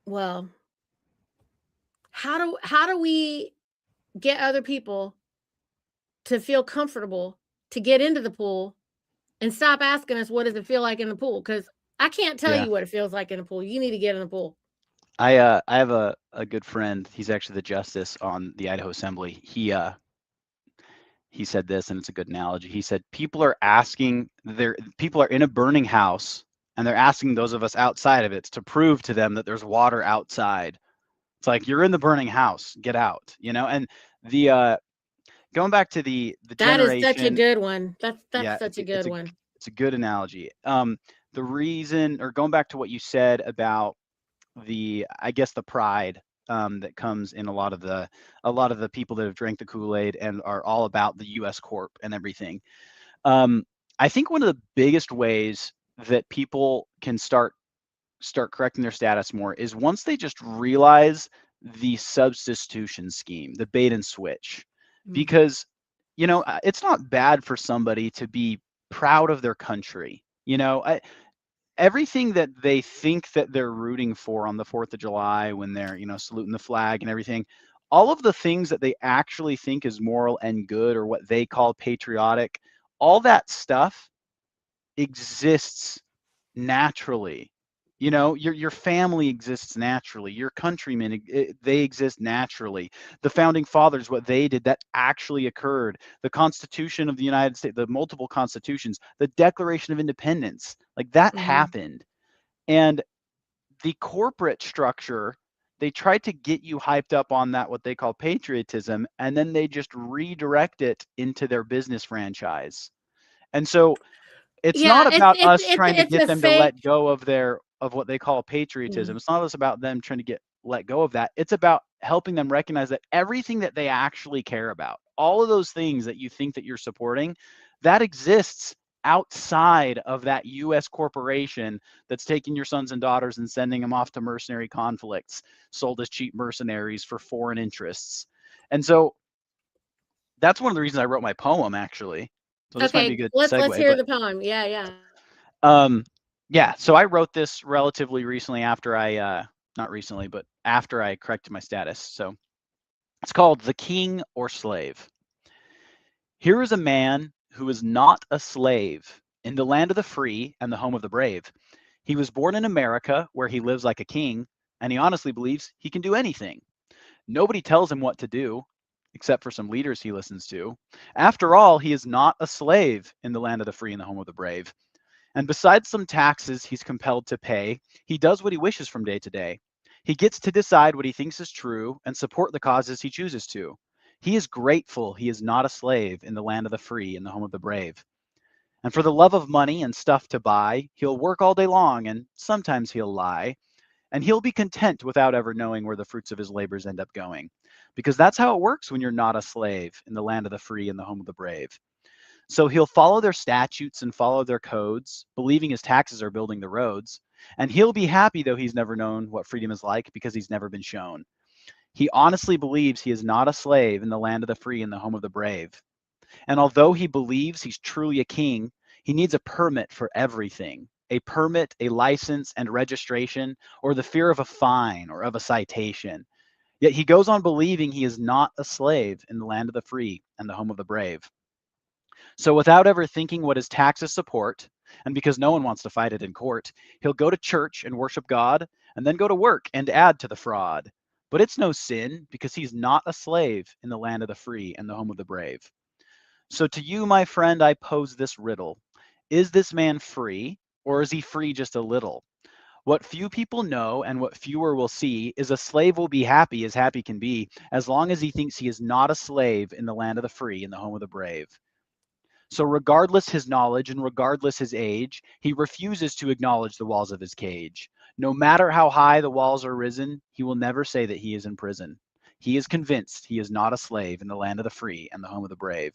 Well, how do we get other people to feel comfortable to get into the pool and stop asking us, what does it feel like in the pool? Because I can't tell Yeah. you what it feels like in the pool. You need to get in the pool. I have a good friend. He's actually the justice on the Idaho Assembly. He said this, and it's a good analogy. He said people are in a burning house, and they're asking those of us outside of it to prove to them that there's water outside. It's like, you're in the burning house, get out, And the going back to the That is such a generation, good one. That's yeah, such a good one. it's a good analogy. The reason, or going back to what you said about I guess the pride that comes in a lot of the people that have drank the Kool-Aid and are all about the U.S. Corp and everything. I think one of the biggest ways that people can start correcting their status more is once they just realize the substitution scheme, the bait and switch, because it's not bad for somebody to be proud of their country. Everything that they think that they're rooting for on the 4th of July when they're, saluting the flag and everything, all of the things that they actually think is moral and good, or what they call patriotic, all that stuff exists naturally. Your family exists naturally. Your countrymen, they exist naturally. The founding fathers, what they did, that actually occurred. The Constitution of the United States, the multiple constitutions, the Declaration of Independence, like that happened. And the corporate structure, they tried to get you hyped up on that, what they call patriotism, and then they just redirect it into their business franchise. And so it's not Yeah, about us trying to it's get a them to fake. let go of what they call patriotism. It's not about them trying to let go of that. It's about helping them recognize that everything that they actually care about, all of those things that you think that you're supporting, that exists outside of that US corporation that's taking your sons and daughters and sending them off to mercenary conflicts, sold as cheap mercenaries for foreign interests. And so that's one of the reasons I wrote my poem, actually. So this might be a Okay, good let's segue, hear but the poem. Yeah, yeah. yeah, so I wrote this relatively recently after not recently, but after I corrected my status. So it's called The King or Slave. Here is a man who is not a slave in the land of the free and the home of the brave. He was born in America, where he lives like a king, and he honestly believes he can do anything. Nobody tells him what to do, except for some leaders he listens to. After all, he is not a slave in the land of the free and the home of the brave. And besides some taxes he's compelled to pay, he does what he wishes from day to day. He gets to decide what he thinks is true and support the causes he chooses to. He is grateful he is not a slave in the land of the free and the home of the brave. And for the love of money and stuff to buy, he'll work all day long and sometimes he'll lie. And he'll be content without ever knowing where the fruits of his labors end up going. Because that's how it works when you're not a slave in the land of the free and the home of the brave. So he'll follow their statutes and follow their codes, believing his taxes are building the roads. And he'll be happy, though he's never known what freedom is like because he's never been shown. He honestly believes he is not a slave in the land of the free and the home of the brave. And although he believes he's truly a king, he needs a permit for everything. A permit, a license, and registration, or the fear of a fine or of a citation. Yet he goes on believing he is not a slave in the land of the free and the home of the brave. So without ever thinking what his taxes support, and because no one wants to fight it in court, he'll go to church and worship God, and then go to work and add to the fraud. But it's no sin because he's not a slave in the land of the free and the home of the brave. So to you, my friend, I pose this riddle. Is this man free, or is he free just a little? What few people know and what fewer will see is a slave will be happy as happy can be, as long as he thinks he is not a slave in the land of the free and the home of the brave. So regardless his knowledge and regardless his age, he refuses to acknowledge the walls of his cage. No matter how high the walls are risen, he will never say that he is in prison. He is convinced he is not a slave in the land of the free and the home of the brave.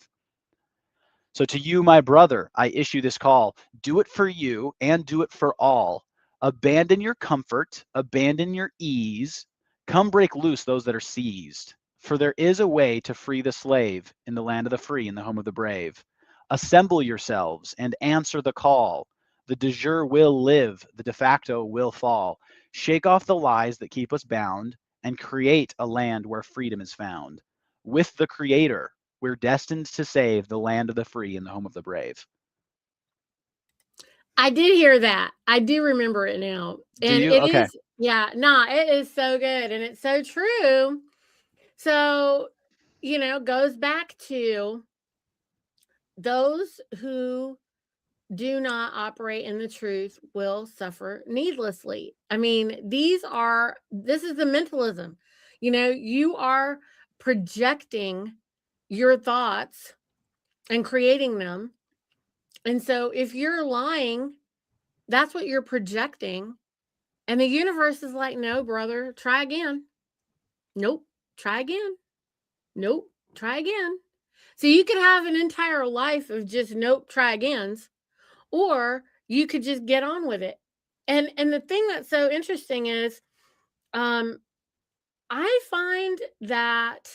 So to you, my brother, I issue this call. Do it for you and do it for all. Abandon your comfort, abandon your ease. Come break loose those that are seized. For there is a way to free the slave in the land of the free and the home of the brave. Assemble yourselves and answer the call. The de jure will live, the de facto will fall. Shake off the lies that keep us bound and create a land where freedom is found. With the Creator, we're destined to save the land of the free and the home of the brave. I did hear that. I do remember it now. Do And you? it Okay. is, yeah, nah, it is so good and it's so true. So, goes back to those who do not operate in the truth will suffer needlessly. I mean, this is the mentalism. You are projecting your thoughts and creating them. And so if you're lying, that's what you're projecting. And the universe is like, no, brother, try again. Nope, try again. Nope, try again. So you could have an entire life of just nope, try agains, or you could just get on with it. And the thing that's so interesting is um I find that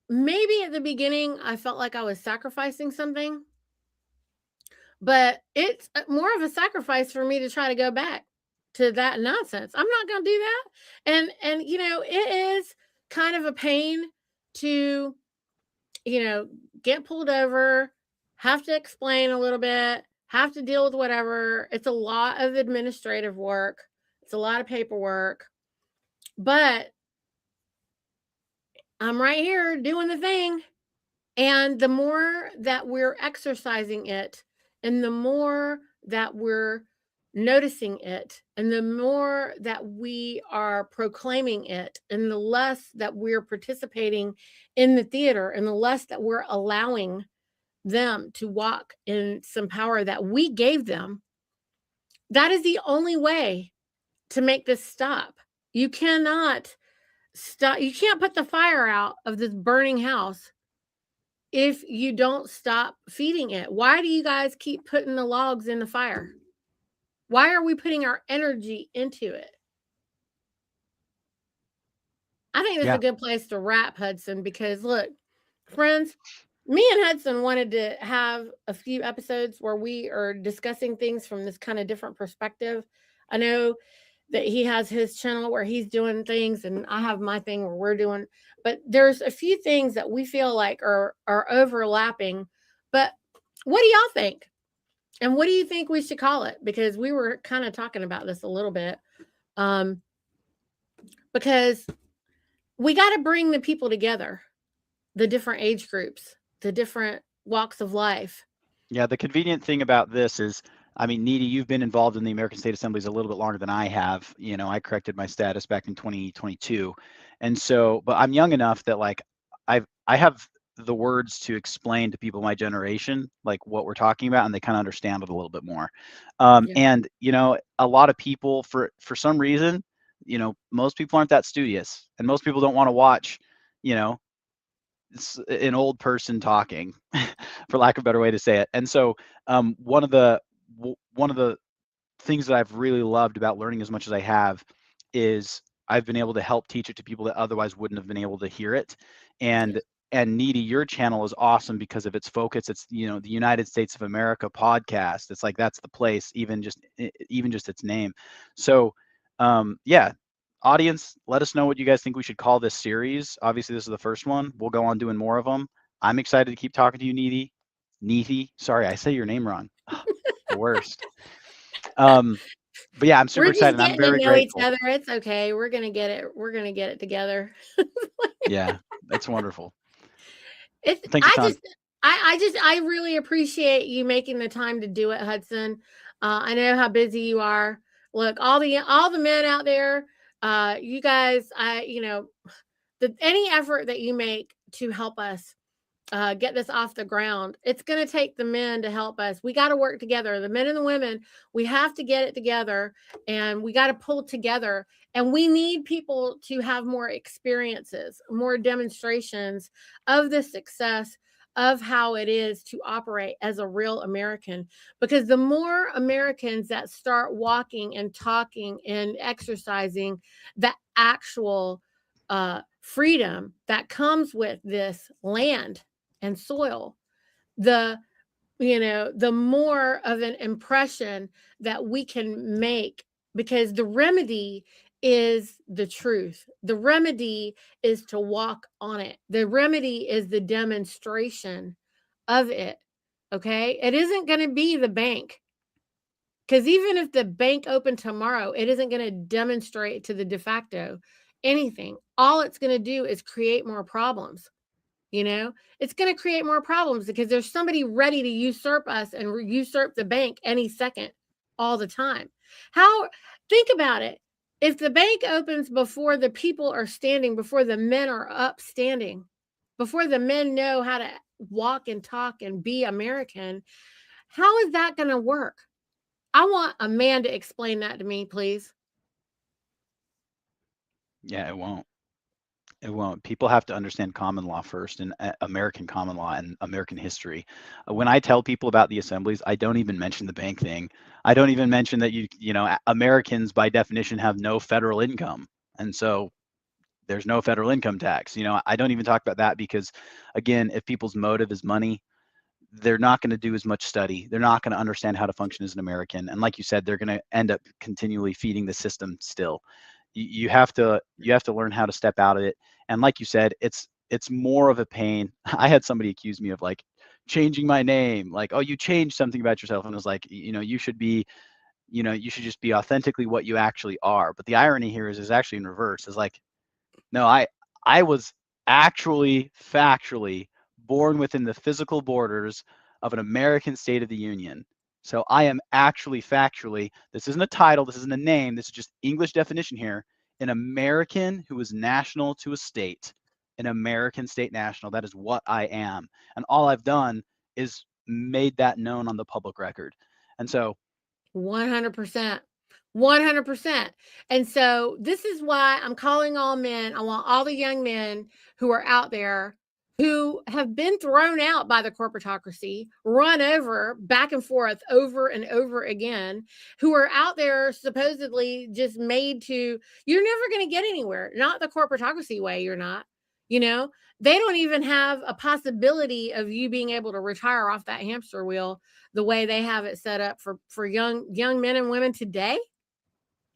maybe at the beginning I felt like I was sacrificing something, but it's more of a sacrifice for me to try to go back to that nonsense. I'm not going to do that. And it is kind of a pain to get pulled over, have to explain a little bit, have to deal with whatever. It's a lot of administrative work. It's a lot of paperwork. But I'm right here doing the thing. And the more that we're exercising it, and the more that we're noticing it, and the more that we are proclaiming it, and the less that we're participating in the theater, and the less that we're allowing them to walk in some power that we gave them, that is the only way to make this stop. You cannot stop, you can't put the fire out of this burning house if you don't stop feeding it. Why do you guys keep putting the logs in the fire? Why are we putting our energy into it? I think this is Yeah. a good place to wrap, Hudson, because look, friends, me and Hudson wanted to have a few episodes where we are discussing things from this kind of different perspective. I know that he has his channel where he's doing things, and I have my thing where we're doing, but there's a few things that we feel like are overlapping. But what do y'all think? And what do you think we should call it? Because we were kind of talking about this a little bit. Um, because we got to bring the people together, the different age groups, the different walks of life. Yeah, the convenient thing about this is, I mean, Needy, you've been involved in the American State Assemblies a little bit longer than I have. I corrected my status back in 2022. And so, but I'm young enough that like I have the words to explain to people my generation, like what we're talking about, and they kind of understand it a little bit more. Yeah. And a lot of people for some reason, most people aren't that studious, and most people don't want to watch, you know, an old person talking, for lack of a better way to say it. And so one of the things that I've really loved about learning as much as I have is I've been able to help teach it to people that otherwise wouldn't have been able to hear it. Yeah. And Needy, your channel is awesome because of its focus. It's the United States of America podcast. It's like that's the place, even just its name. So yeah, audience, let us know what you guys think we should call this series. Obviously, this is the first one. We'll go on doing more of them. I'm excited to keep talking to you, Needy. Needy. Sorry, I say your name wrong. The worst. Um, but yeah, I'm super We're excited. just And I'm getting to very know each grateful. other. It's okay. We're going to get it. We're going to get it together. Yeah, that's wonderful. It's Thank you, Tom. I really appreciate you making the time to do it, Hudson. I know how busy you are. Look, all the men out there, you guys, any effort that you make to help us get this off the ground. It's going to take the men to help us. We got to work together. The men and the women, we have to get it together, and we got to pull together. And we need people to have more experiences, more demonstrations of the success of how it is to operate as a real American. Because the more Americans that start walking and talking and exercising the actual freedom that comes with this land and soil, the the more of an impression that we can make, because the remedy is the truth. The remedy is to walk on it. The remedy is the demonstration of it. Okay, it isn't going to be the bank, because even if the bank opened tomorrow, it isn't going to demonstrate to the de facto anything. All it's going to do is create more problems. It's going to create more problems because there's somebody ready to usurp us and usurp the bank any second, all the time. How Think about it. If the bank opens before the people are standing, before the men are up standing, before the men know how to walk and talk and be American, how is that going to work? I want a man to explain that to me, please. Yeah, it won't. It won't. People have to understand common law first, and American common law and American history. When I tell people about the assemblies, I don't even mention the bank thing. I don't even mention that Americans by definition have no federal income, and so there's no federal income tax. I don't even talk about that because, again, if people's motive is money, they're not going to do as much study. They're not going to understand how to function as an American, and like you said, they're going to end up continually feeding the system still. You have to learn how to step out of it. And like you said, it's more of a pain. I had somebody accuse me of like changing my name, like, oh, you changed something about yourself, and it was like, you should just be authentically what you actually are. But the irony here is actually in reverse. Is like, no, I was actually factually born within the physical borders of an American state of the union. So I am actually factually, this isn't a title, this isn't a name, this is just English definition here, an American who is national to a state, an American state national. That is what I am. And all I've done is made that known on the public record. And so 100%. 100%. And so this is why I'm calling all men. I want all the young men who are out there who have been thrown out by the corporatocracy, run over back and forth over and over again, who are out there supposedly just made to, you're never going to get anywhere. Not the corporatocracy way, you're not. You know, they don't even have a possibility of you being able to retire off that hamster wheel the way they have it set up for young men and women today.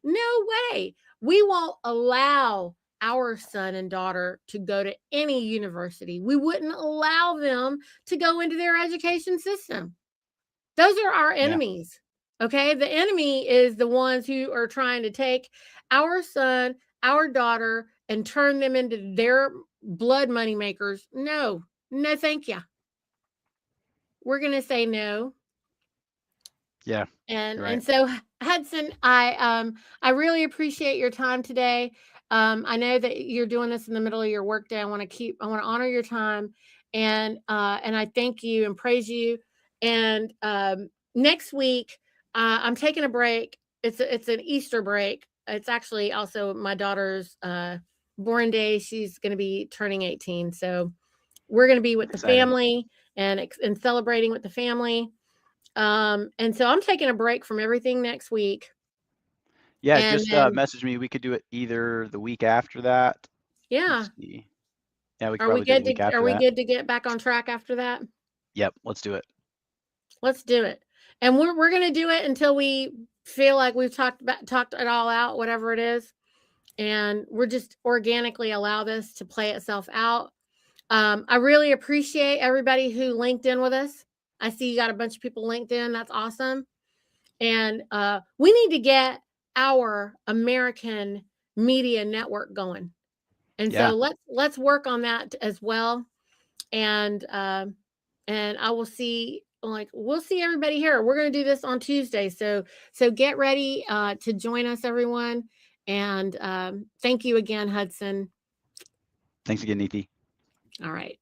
No way. We won't allow our son and daughter to go to any university. We wouldn't allow them to go into their education system. Those are our yeah, enemies. Okay. The enemy is the ones who are trying to take our son our daughter and turn them into their blood money makers. No, no, thank you. We're going to say no. Yeah. And so Hudson, I really appreciate your time today. I know that you're doing this in the middle of your workday. I want to honor your time, and I thank you and praise you. And next week, I'm taking a break. It's an Easter break. It's actually also my daughter's born day. She's going to be turning 18, so we're going to be with the Exciting. family and celebrating with the family. And so I'm taking a break from everything next week. Yeah, And just then, message me. We could do it either the week after that. yeah, Let's see. Yeah, we could probably do it the week are after we that. good to get back on track after that? Yep, let's do it. Let's do it. And we're going to do it until we feel like we've talked it all out, whatever it is. And we're just organically allow this to play itself out. I really appreciate everybody who linked in with us. I see you got a bunch of people linked in. That's awesome. And we need to get our American media network going. And Yeah. so let's work on that as well. And I will see, we'll see everybody here. We're going to do this on Tuesday. So get ready to join us, everyone. And thank you again, Hudson. Thanks again, Neethi. All right.